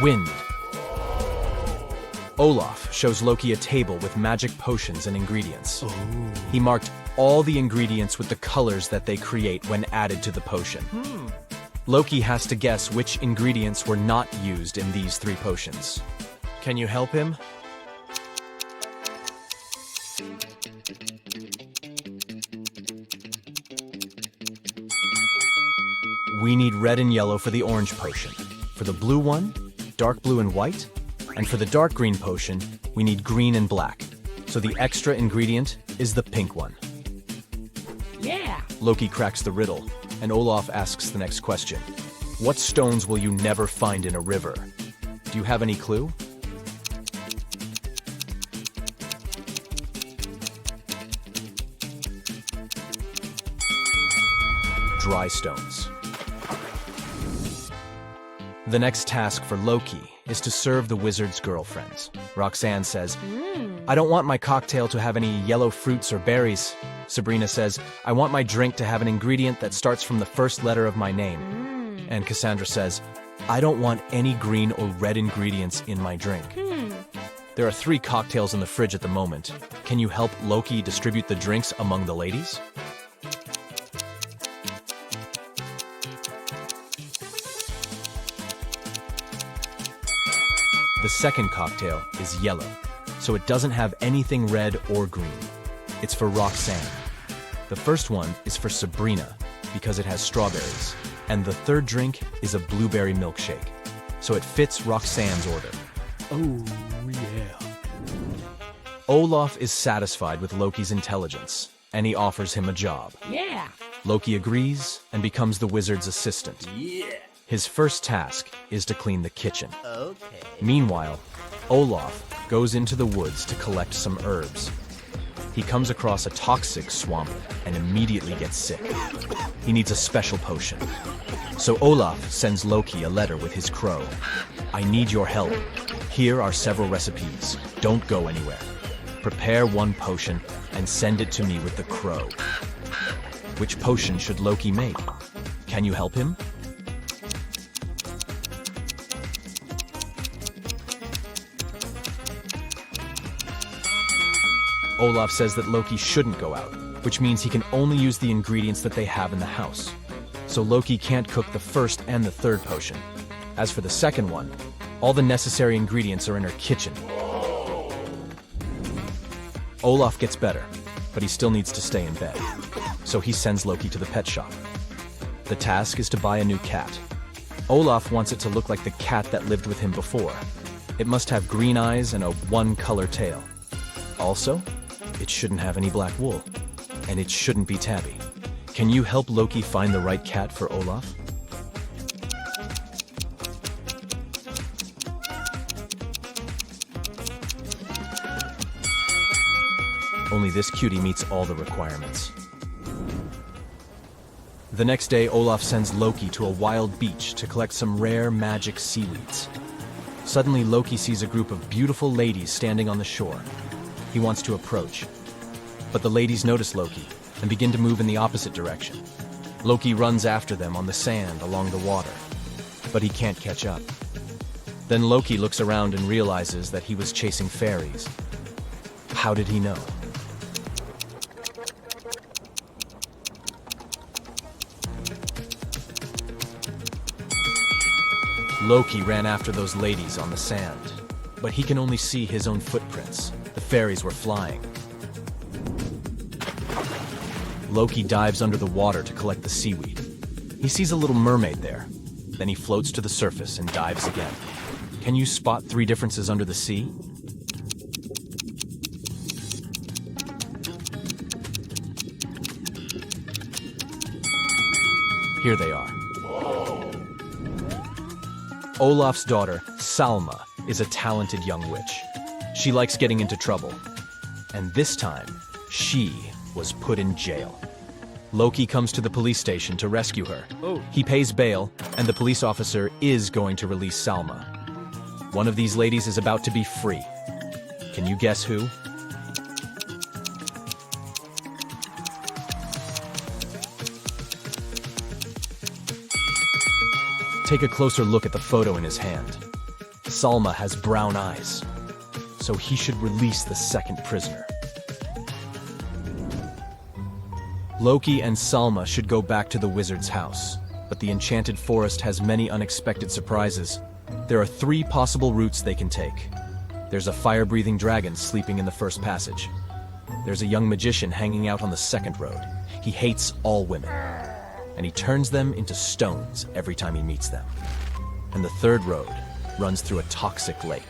Wind. Olaf shows Loki a table with magic potions and ingredients. He marked all the ingredients with the colors that they create when added to the potion. Loki has to guess which ingredients were not used in these 3 potions. Can you help him? We need red and yellow for the orange potion. For the blue one, dark blue and white. And for the dark green potion, we need green and black. So the extra ingredient is the pink one. Yeah. Loki cracks the riddle, and Olaf asks the next question. What stones will you never find in a river? Do you have any clue? Dry stones. The next task for Loki is to serve the wizard's girlfriends. Roxanne says, I don't want my cocktail to have any yellow fruits or berries. Sabrina says, I want my drink to have an ingredient that starts from the first letter of my name. And Cassandra says, I don't want any green or red ingredients in my drink. There are 3 cocktails in the fridge at the moment. Can you help Loki distribute the drinks among the ladies? The second cocktail is yellow, so it doesn't have anything red or green. It's for Roxanne. The first one is for Sabrina, because it has strawberries. And the third drink is a blueberry milkshake, so it fits Roxanne's order. Oh, yeah. Olaf is satisfied with Loki's intelligence, and he offers him a job. Yeah. Loki agrees and becomes the wizard's assistant. His first task is to clean the kitchen. Okay. Meanwhile, Olaf goes into the woods to collect some herbs. He comes across a toxic swamp and immediately gets sick. He needs a special potion. So Olaf sends Loki a letter with his crow. I need your help. Here are several recipes. Don't go anywhere. Prepare 1 potion and send it to me with the crow. Which potion should Loki make? Can you help him? Olaf says that Loki shouldn't go out, which means he can only use the ingredients that they have in the house. So Loki can't cook the first and the third potion. As for the second one, all the necessary ingredients are in her kitchen. Olaf gets better, but he still needs to stay in bed. So he sends Loki to the pet shop. The task is to buy a new cat. Olaf wants it to look like the cat that lived with him before. It must have green eyes and a 1-color tail. Also, it shouldn't have any black wool. And it shouldn't be tabby. Can you help Loki find the right cat for Olaf? Only this cutie meets all the requirements. The next day, Olaf sends Loki to a wild beach to collect some rare magic seaweeds. Suddenly, Loki sees a group of beautiful ladies standing on the shore. He wants to approach. But the ladies notice Loki and begin to move in the opposite direction. Loki runs after them on the sand along the water, but he can't catch up. Then Loki looks around and realizes that he was chasing fairies. How did he know? Loki ran after those ladies on the sand, but he can only see his own footprints. The fairies were flying. Loki dives under the water to collect the seaweed. He sees a little mermaid there. Then he floats to the surface and dives again. Can you spot 3 differences under the sea? Here they are. Olaf's daughter, Salma, is a talented young witch. She likes getting into trouble. And this time, she was put in jail. Loki comes to the police station to rescue her. He pays bail, and the police officer is going to release Salma. One of these ladies is about to be free. Can you guess who? Take a closer look at the photo in his hand. Salma has brown eyes, so he should release the second prisoner. Loki and Salma should go back to the wizard's house. But the enchanted forest has many unexpected surprises. There are 3 possible routes they can take. There's a fire-breathing dragon sleeping in the first passage. There's a young magician hanging out on the second road. He hates all women, and he turns them into stones every time he meets them. And the third road runs through a toxic lake.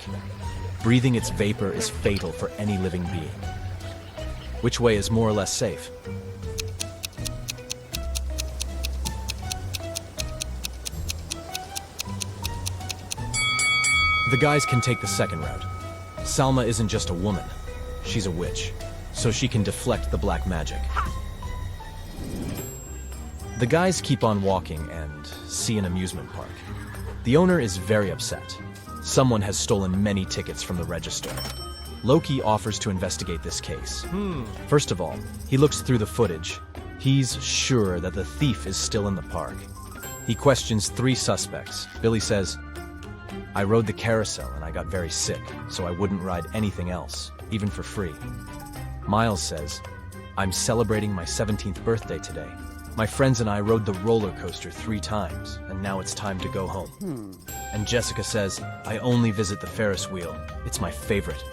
Breathing its vapor is fatal for any living being. Which way is more or less safe? The guys can take the second route. Salma isn't just a woman, she's a witch, so she can deflect the black magic. The guys keep on walking and see an amusement park. The owner is very upset. Someone has stolen many tickets from the register. Loki offers to investigate this case. First of all, he looks through the footage. He's sure that the thief is still in the park. He questions 3 suspects. Billy says, "I rode the carousel and I got very sick, so I wouldn't ride anything else, even for free." Miles says, "I'm celebrating my 17th birthday today. My friends and I rode the roller coaster 3 times, and now it's time to go home." And Jessica says, "I only visit the Ferris wheel. It's my favorite."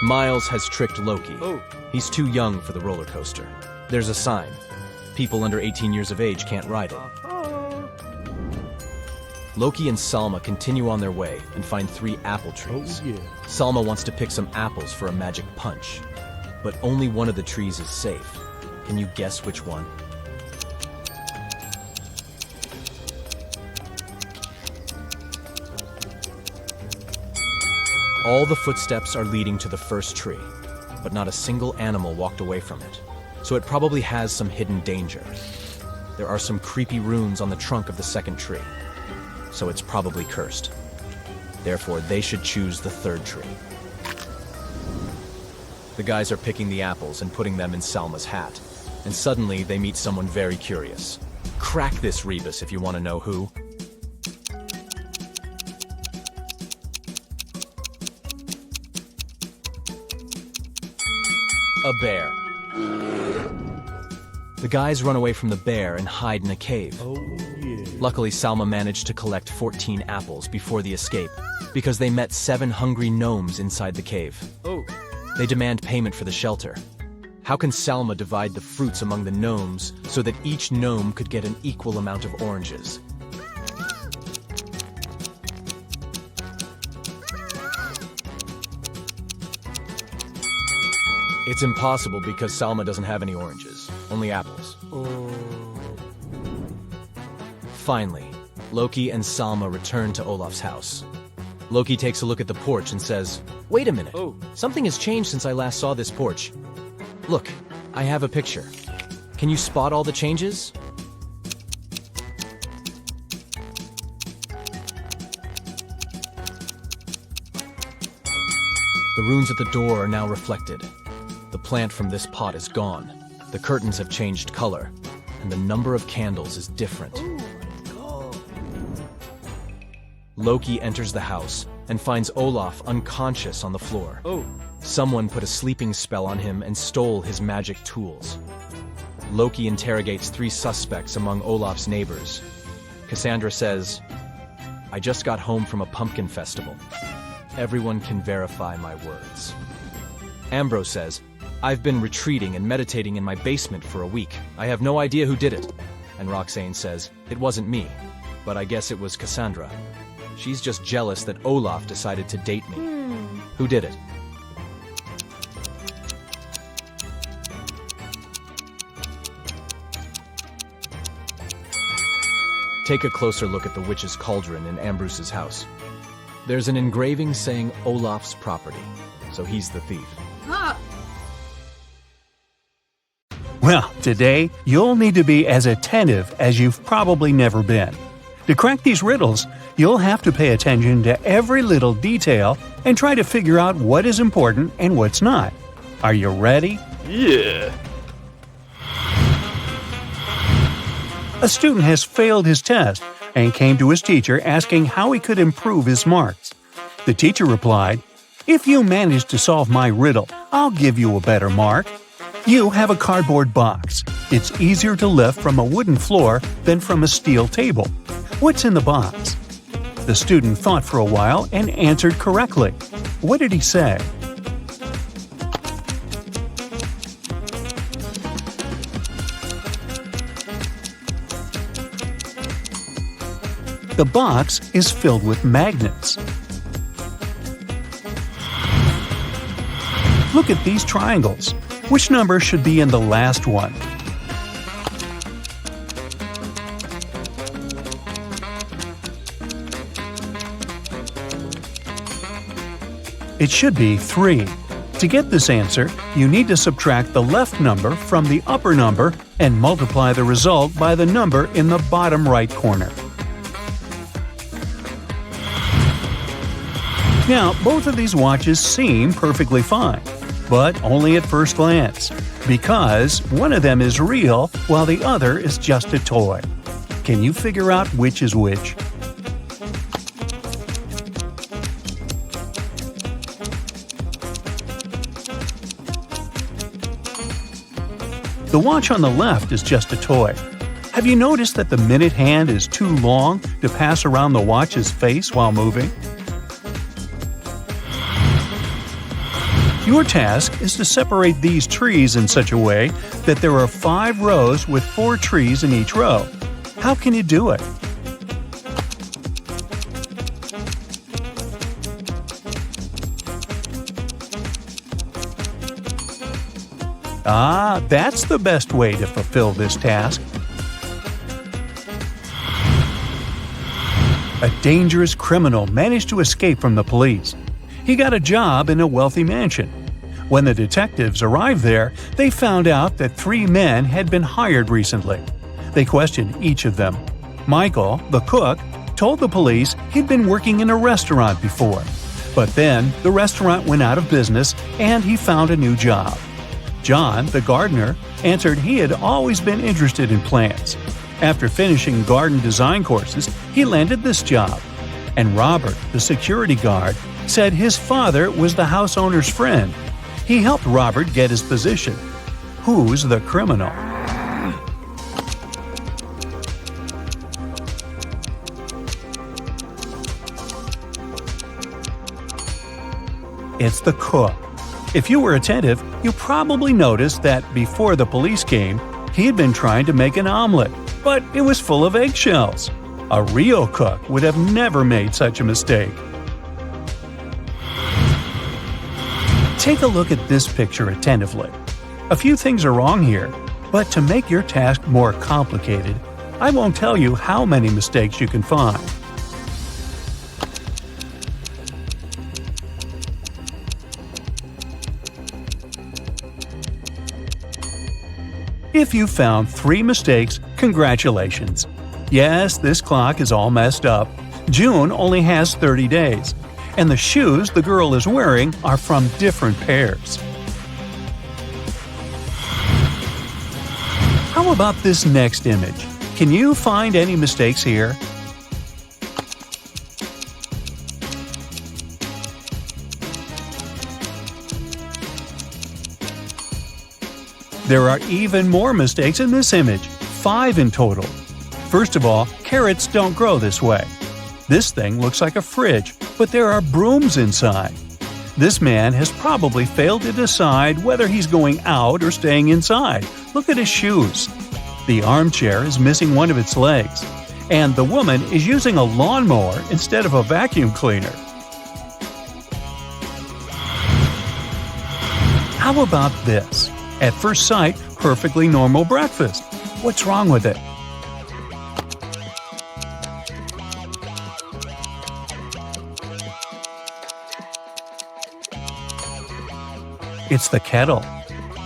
Miles has tricked Loki. He's too young for the roller coaster. There's a sign. People under 18 years of age can't ride it. Loki and Salma continue on their way and find 3 apple trees. Salma wants to pick some apples for a magic punch, but only one of the trees is safe. Can you guess which one? All the footsteps are leading to the first tree, but not a single animal walked away from it, so it probably has some hidden danger. There are some creepy runes on the trunk of the second tree, so it's probably cursed. Therefore, they should choose the third tree. The guys are picking the apples and putting them in Salma's hat, and suddenly they meet someone very curious. Crack this rebus if you want to know who. A bear. The guys run away from the bear and hide in a cave. Luckily, Salma managed to collect 14 apples before the escape, because they met 7 hungry gnomes inside the cave. They demand payment for the shelter. How can Salma divide the fruits among the gnomes so that each gnome could get an equal amount of oranges? It's impossible because Salma doesn't have any oranges, only apples. Finally, Loki and Salma return to Olaf's house. Loki takes a look at the porch and says, "Wait a minute, something has changed since I last saw this porch. Look, I have a picture. Can you spot all the changes?" The runes at the door are now reflected. The plant from this pot is gone. The curtains have changed color, and the number of candles is different. Loki enters the house and finds Olaf unconscious on the floor. Someone put a sleeping spell on him and stole his magic tools. Loki interrogates 3 suspects among Olaf's neighbors. Cassandra says, "I just got home from a pumpkin festival. Everyone can verify my words." Ambrose says, "I've been retreating and meditating in my basement for a week. I have no idea who did it." And Roxane says, "It wasn't me, but I guess it was Cassandra. She's just jealous that Olaf decided to date me." Who did it? Take a closer look at the witch's cauldron in Ambrose's house. There's an engraving saying Olaf's property, so he's the thief. Well, today, you'll need to be as attentive as you've probably never been. To crack these riddles, you'll have to pay attention to every little detail and try to figure out what is important and what's not. Are you ready? Yeah. A student has failed his test and came to his teacher asking how he could improve his marks. The teacher replied, If you manage to solve my riddle, I'll give you a better mark. You have a cardboard box. It's easier to lift from a wooden floor than from a steel table. What's in the box? The student thought for a while and answered correctly. What did he say? The box is filled with magnets. Look at these triangles. Which number should be in the last one? It should be 3. To get this answer, you need to subtract the left number from the upper number and multiply the result by the number in the bottom right corner. Now, both of these watches seem perfectly fine, but only at first glance, because one of them is real while the other is just a toy. Can you figure out which is which? The watch on the left is just a toy. Have you noticed that the minute hand is too long to pass around the watch's face while moving? Your task is to separate these trees in such a way that there are 5 rows with 4 trees in each row. How can you do it? That's the best way to fulfill this task. A dangerous criminal managed to escape from the police. He got a job in a wealthy mansion. When the detectives arrived there, they found out that 3 men had been hired recently. They questioned each of them. Michael, the cook, told the police he'd been working in a restaurant before. But then the restaurant went out of business and he found a new job. John, the gardener, answered he had always been interested in plants. After finishing garden design courses, he landed this job. And Robert, the security guard, said his father was the house owner's friend. He helped Robert get his position. Who's the criminal? It's the cook. If you were attentive, you probably noticed that before the police came, he had been trying to make an omelet, but it was full of eggshells. A real cook would have never made such a mistake. Take a look at this picture attentively. A few things are wrong here, but to make your task more complicated, I won't tell you how many mistakes you can find. If you found 3 mistakes, congratulations. Yes, this clock is all messed up. June only has 30 days. And the shoes the girl is wearing are from different pairs. How about this next image? Can you find any mistakes here? There are even more mistakes in this image, 5 in total. First of all, carrots don't grow this way. This thing looks like a fridge, but there are brooms inside. This man has probably failed to decide whether he's going out or staying inside. Look at his shoes. The armchair is missing one of its legs, and the woman is using a lawnmower instead of a vacuum cleaner. How about this? At first sight, perfectly normal breakfast. What's wrong with it? It's the kettle.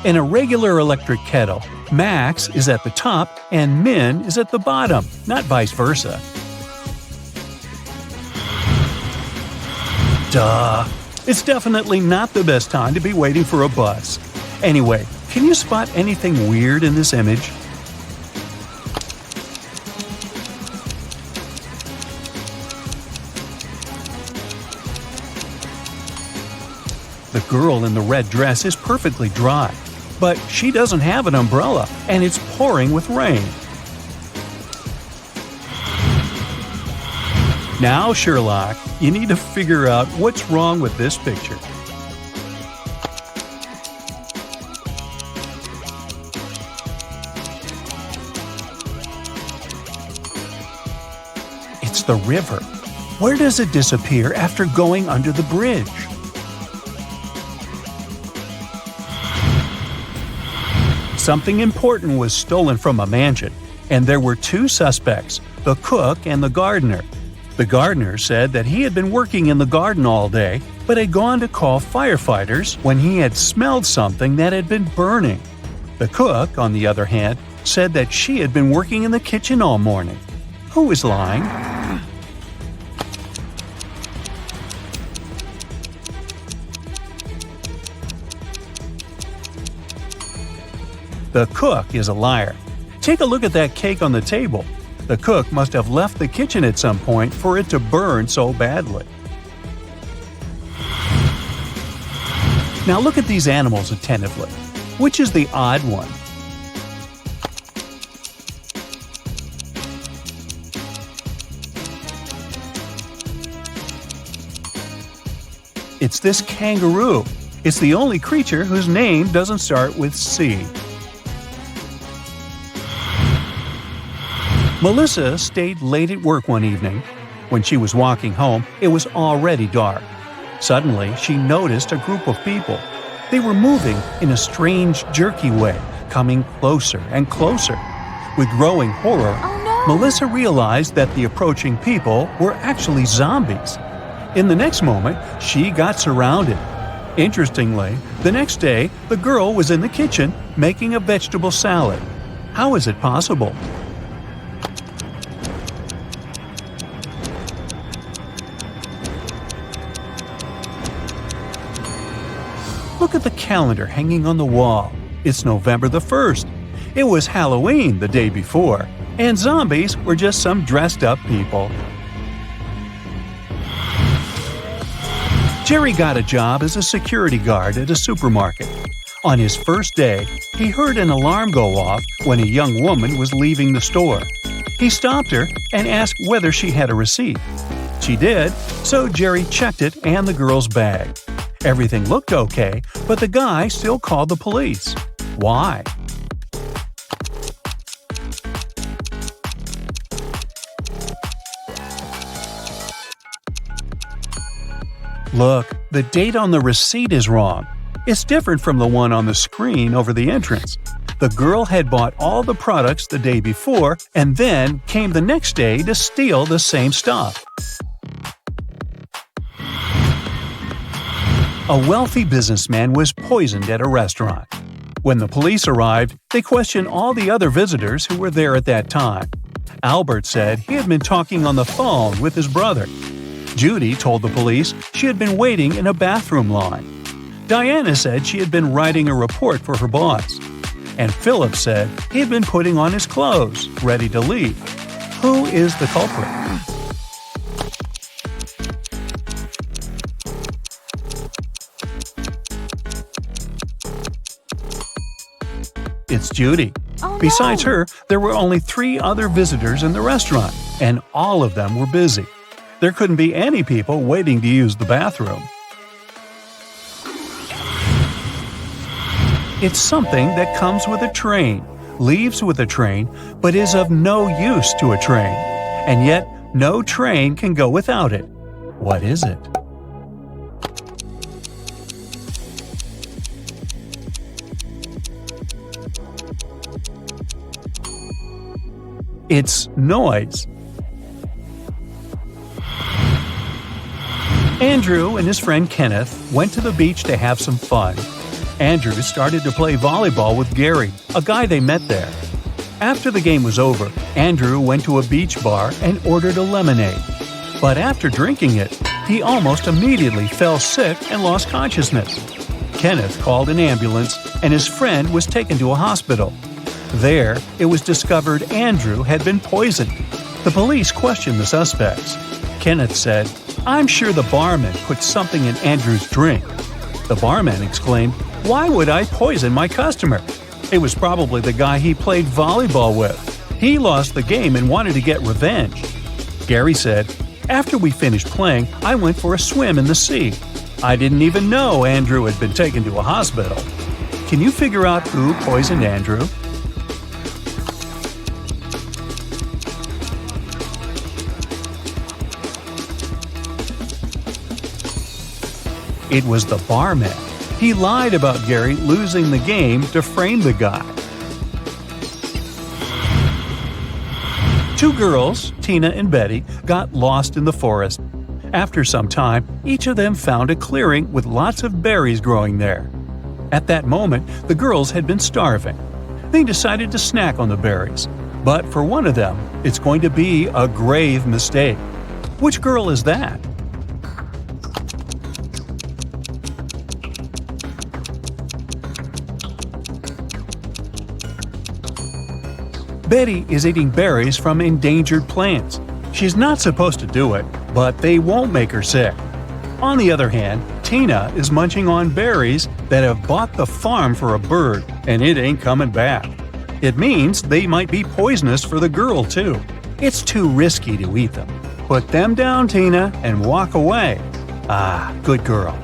In a regular electric kettle, max is at the top and min is at the bottom, not vice versa. Duh! It's definitely not the best time to be waiting for a bus. Anyway, can you spot anything weird in this image? girl in the red dress is perfectly dry, but she doesn't have an umbrella and it's pouring with rain. Now, Sherlock, you need to figure out what's wrong with this picture. It's the river. Where does it disappear after going under the bridge? Something important was stolen from a mansion, and there were two suspects, the cook and the gardener. The gardener said that he had been working in the garden all day, but had gone to call firefighters when he had smelled something that had been burning. The cook, on the other hand, said that she had been working in the kitchen all morning. Who is lying? The cook is a liar. Take a look at that cake on the table. The cook must have left the kitchen at some point for it to burn so badly. Now look at these animals attentively. Which is the odd one? It's this kangaroo. It's the only creature whose name doesn't start with C. Melissa stayed late at work one evening. When she was walking home, it was already dark. Suddenly, she noticed a group of people. They were moving in a strange, jerky way, coming closer and closer. With growing horror, Melissa realized that the approaching people were actually zombies. In the next moment, she got surrounded. Interestingly, the next day, the girl was in the kitchen making a vegetable salad. How is it possible? Look at the calendar hanging on the wall. It's November the 1st. It was Halloween the day before, and zombies were just some dressed-up people. Jerry got a job as a security guard at a supermarket. On his first day, he heard an alarm go off when a young woman was leaving the store. He stopped her and asked whether she had a receipt. She did, so Jerry checked it and the girl's bag. Everything looked okay, but the guy still called the police. Why? Look, the date on the receipt is wrong. It's different from the one on the screen over the entrance. The girl had bought all the products the day before and then came the next day to steal the same stuff. A wealthy businessman was poisoned at a restaurant. When the police arrived, they questioned all the other visitors who were there at that time. Albert said he had been talking on the phone with his brother. Judy told the police she had been waiting in a bathroom line. Diana said she had been writing a report for her boss. And Philip said he had been putting on his clothes, ready to leave. Who is the culprit? It's Judy. Besides her, there were only 3 other visitors in the restaurant, and all of them were busy. There couldn't be any people waiting to use the bathroom. It's something that comes with a train, leaves with a train, but is of no use to a train. And yet, no train can go without it. What is it? It's noise. Andrew and his friend Kenneth went to the beach to have some fun. Andrew started to play volleyball with Gary, a guy they met there. After the game was over, Andrew went to a beach bar and ordered a lemonade. But after drinking it, he almost immediately fell sick and lost consciousness. Kenneth called an ambulance and his friend was taken to a hospital. There, it was discovered Andrew had been poisoned. The police questioned the suspects. Kenneth said, "I'm sure the barman put something in Andrew's drink." The barman exclaimed, "Why would I poison my customer? It was probably the guy he played volleyball with. He lost the game and wanted to get revenge." Gary said, "After we finished playing, I went for a swim in the sea. I didn't even know Andrew had been taken to a hospital." Can you figure out who poisoned Andrew? It was the barman. He lied about Gary losing the game to frame the guy. Two girls, Tina and Betty, got lost in the forest. After some time, each of them found a clearing with lots of berries growing there. At that moment, the girls had been starving. They decided to snack on the berries. But for one of them, it's going to be a grave mistake. Which girl is that? Betty is eating berries from endangered plants. She's not supposed to do it, but they won't make her sick. On the other hand, Tina is munching on berries that have bought the farm for a bird, and it ain't coming back. It means they might be poisonous for the girl, too. It's too risky to eat them. Put them down, Tina, and walk away. Ah, good girl.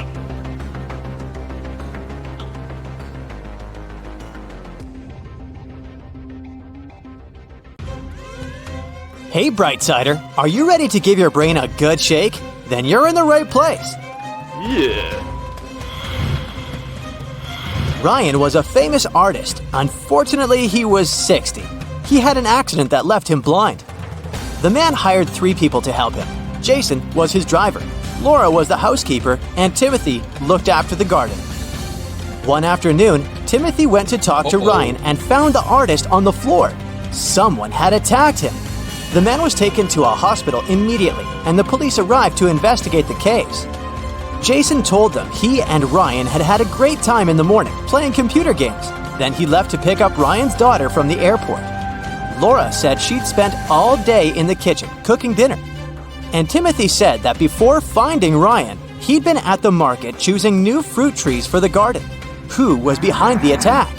Hey, Brightsider, are you ready to give your brain a good shake? Then you're in the right place. Yeah. Ryan was a famous artist. Unfortunately, he was 60. He had an accident that left him blind. The man hired 3 people to help him. Jason was his driver, Laura was the housekeeper, and Timothy looked after the garden. One afternoon, Timothy went to talk to Ryan and found the artist on the floor. Someone had attacked him. The man was taken to a hospital immediately, and the police arrived to investigate the case. Jason told them he and Ryan had had a great time in the morning playing computer games. Then he left to pick up Ryan's daughter from the airport. Laura said she'd spent all day in the kitchen cooking dinner. And Timothy said that before finding Ryan, he'd been at the market choosing new fruit trees for the garden. Who was behind the attack?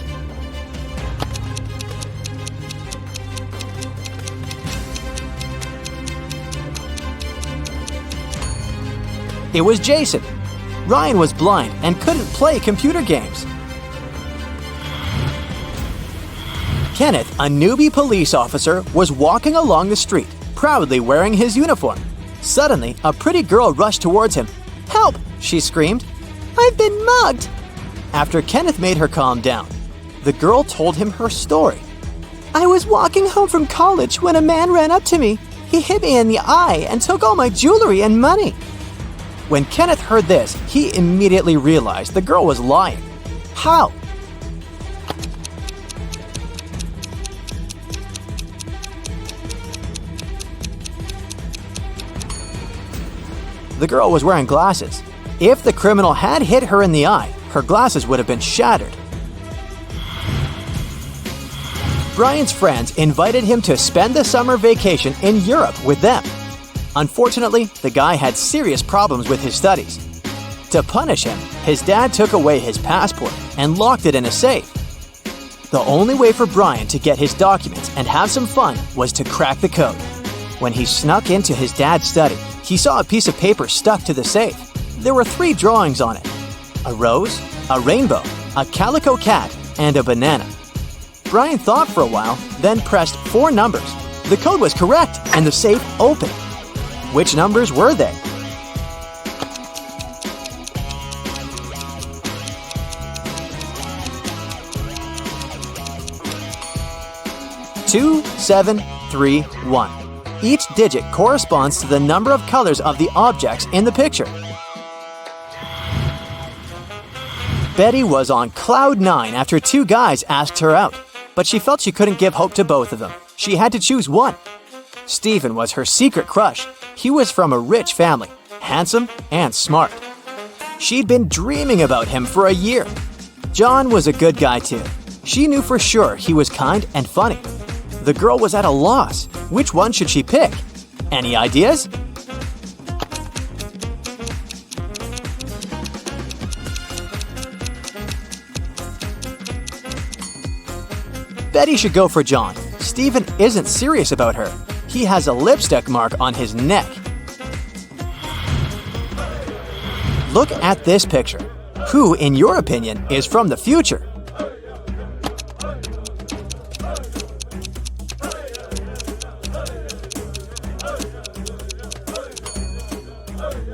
It was Jason. Ryan was blind and couldn't play computer games. Kenneth, a newbie police officer, was walking along the street, proudly wearing his uniform. Suddenly, a pretty girl rushed towards him. "Help!" she screamed. "I've been mugged!" After Kenneth made her calm down, the girl told him her story. "I was walking home from college when a man ran up to me. He hit me in the eye and took all my jewelry and money." When Kenneth heard this, he immediately realized the girl was lying. How? The girl was wearing glasses. If the criminal had hit her in the eye, her glasses would have been shattered. Brian's friends invited him to spend the summer vacation in Europe with them. Unfortunately, the guy had serious problems with his studies. To punish him, his dad took away his passport and locked it in a safe. The only way for Brian to get his documents and have some fun was to crack the code. When he snuck into his dad's study, he saw a piece of paper stuck to the safe. There were 3 drawings on it: a rose, a rainbow, a calico cat, and a banana. Brian thought for a while, then pressed 4 numbers. The code was correct, and the safe opened. Which numbers were they? Two, 7, 3, 1. Each digit corresponds to the number of colors of the objects in the picture. Betty was on cloud 9 after 2 guys asked her out, but she felt she couldn't give hope to both of them. She had to choose one. Stephen was her secret crush. He was from a rich family, handsome and smart. She'd been dreaming about him for a year. John was a good guy too. She knew for sure he was kind and funny. The girl was at a loss. Which one should she pick? Any ideas? bet he should go for John. Steven isn't serious about her. He has a lipstick mark on his neck. Look at this picture. Who, in your opinion, is from the future?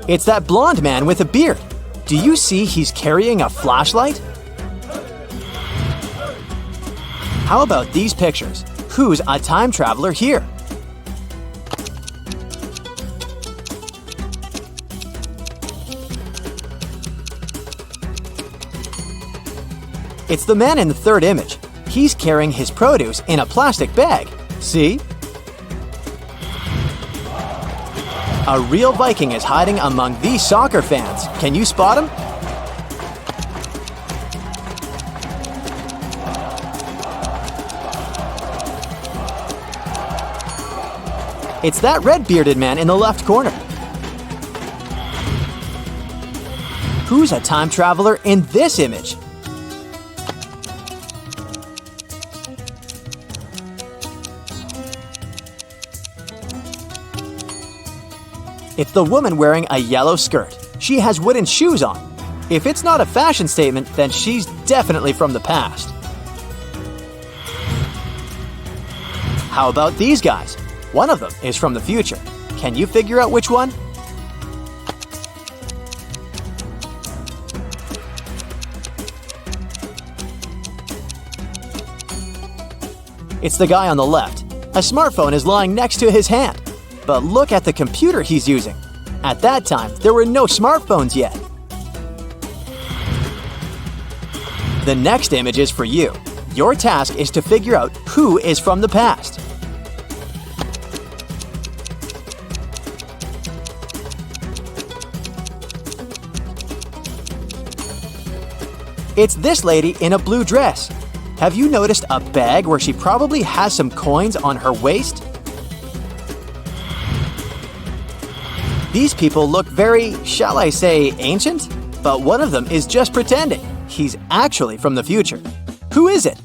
It's that blonde man with a beard. Do you see he's carrying a flashlight? How about these pictures? Who's a time traveler here? It's the man in the third image. He's carrying his produce in a plastic bag. See? A real Viking is hiding among these soccer fans. Can you spot him? It's that red-bearded man in the left corner. Who's a time traveler in this image? It's the woman wearing a yellow skirt. She has wooden shoes on. If it's not a fashion statement, then she's definitely from the past. How about these guys? One of them is from the future. Can you figure out which one? It's the guy on the left. A smartphone is lying next to his hand. But look at the computer he's using. At that time, there were no smartphones yet. The next image is for you. Your task is to figure out who is from the past. It's this lady in a blue dress. Have you noticed a bag where she probably has some coins on her waist? These people look very, shall I say, ancient? But one of them is just pretending. He's actually from the future. Who is it?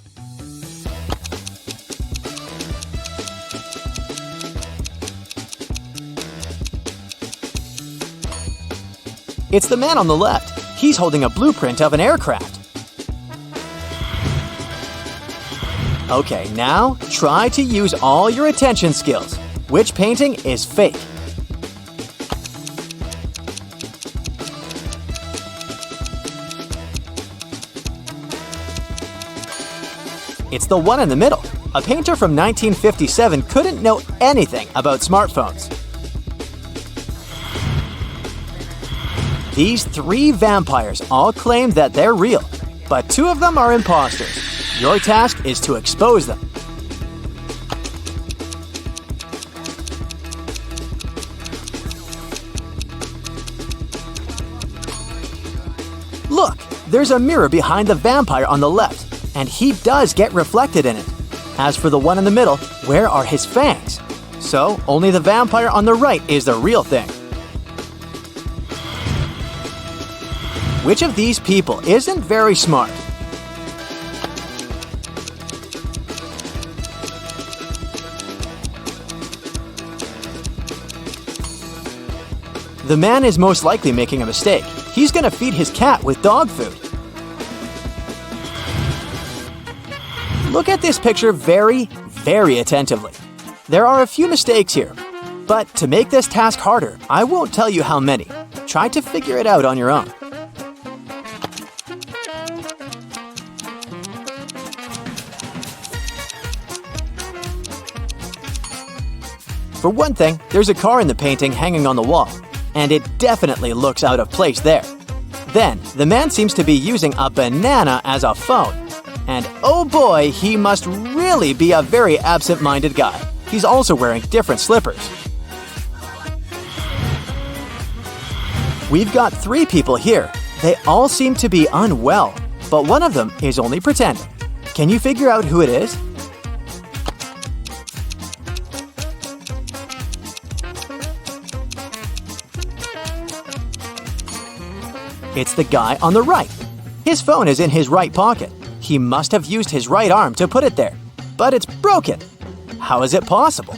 It's the man on the left. He's holding a blueprint of an aircraft. Okay, now try to use all your attention skills. Which painting is fake? It's the one in the middle. A painter from 1957 couldn't know anything about smartphones. These three vampires all claim that they're real, but two of them are imposters. Your task is to expose them. Look, there's a mirror behind the vampire on the left, and he does get reflected in it. As for the one in the middle, where are his fangs? So, only the vampire on the right is the real thing. Which of these people isn't very smart? The man is most likely making a mistake. He's gonna feed his cat with dog food. Look at this picture very, very attentively. There are a few mistakes here, but to make this task harder, I won't tell you how many. Try to figure it out on your own. For one thing, there's a car in the painting hanging on the wall, and it definitely looks out of place there. Then, the man seems to be using a banana as a phone. And oh boy, he must really be a very absent-minded guy. He's also wearing different slippers. We've got three people here. They all seem to be unwell, but one of them is only pretending. Can you figure out who it is? It's the guy on the right. His phone is in his right pocket. He must have used his right arm to put it there. but it's broken. How is it possible?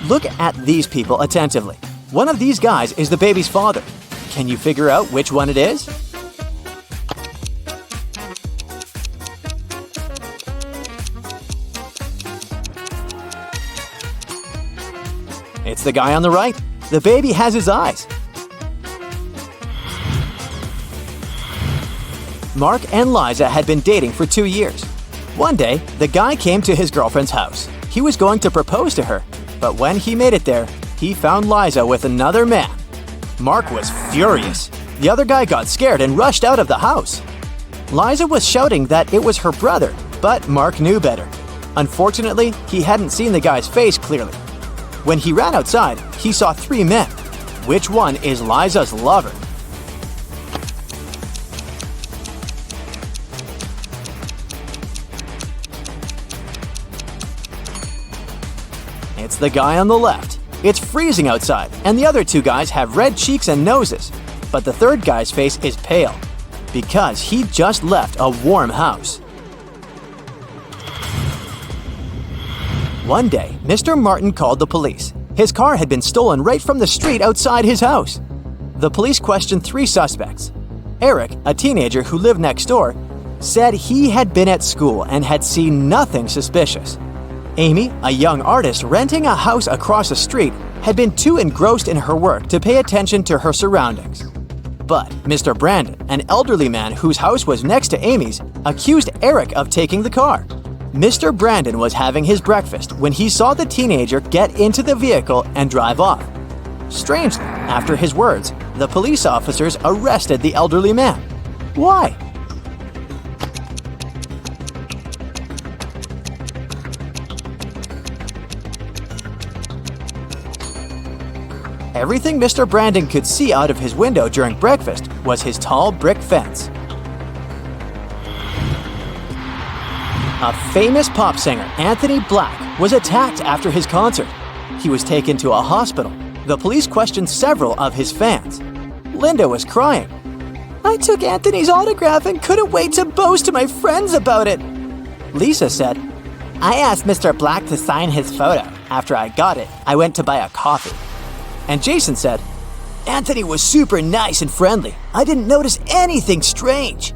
Look at these people attentively. One of these guys is the baby's father. Can you figure out which one it is? It's the guy on the right. The baby has his eyes. Mark and Liza had been dating for 2 years. One day, the guy came to his girlfriend's house. He was going to propose to her, but when he made it there, he found Liza with another man. Mark was furious. The other guy got scared and rushed out of the house. Liza was shouting that it was her brother, but Mark knew better. Unfortunately, he hadn't seen the guy's face clearly. When he ran outside, he saw 3 men. Which one is Liza's lover? It's the guy on the left. It's freezing outside, and the other 2 guys have red cheeks and noses. But the third guy's face is pale, because he just left a warm house. One day, Mr. Martin called the police. His car had been stolen right from the street outside his house. The police questioned 3 suspects. Eric, a teenager who lived next door, said he had been at school and had seen nothing suspicious. Amy, a young artist renting a house across the street, had been too engrossed in her work to pay attention to her surroundings. But Mr. Brandon, an elderly man whose house was next to Amy's, accused Eric of taking the car. Mr. Brandon was having his breakfast when he saw the teenager get into the vehicle and drive off. Strangely, after his words, the police officers arrested the elderly man. Why? Everything Mr. Brandon could see out of his window during breakfast was his tall brick fence. A famous pop singer, Anthony Black, was attacked after his concert. He was taken to a hospital. The police questioned several of his fans. Linda was crying. "I took Anthony's autograph and couldn't wait to boast to my friends about it." Lisa said, "I asked Mr. Black to sign his photo. After I got it, I went to buy a coffee." And Jason said, "Anthony was super nice and friendly. I didn't notice anything strange."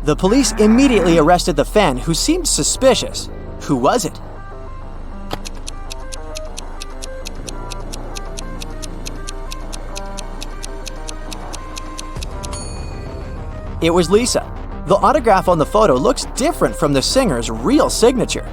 The police immediately arrested the fan who seemed suspicious. Who was it? It was Lisa. The autograph on the photo looks different from the singer's real signature.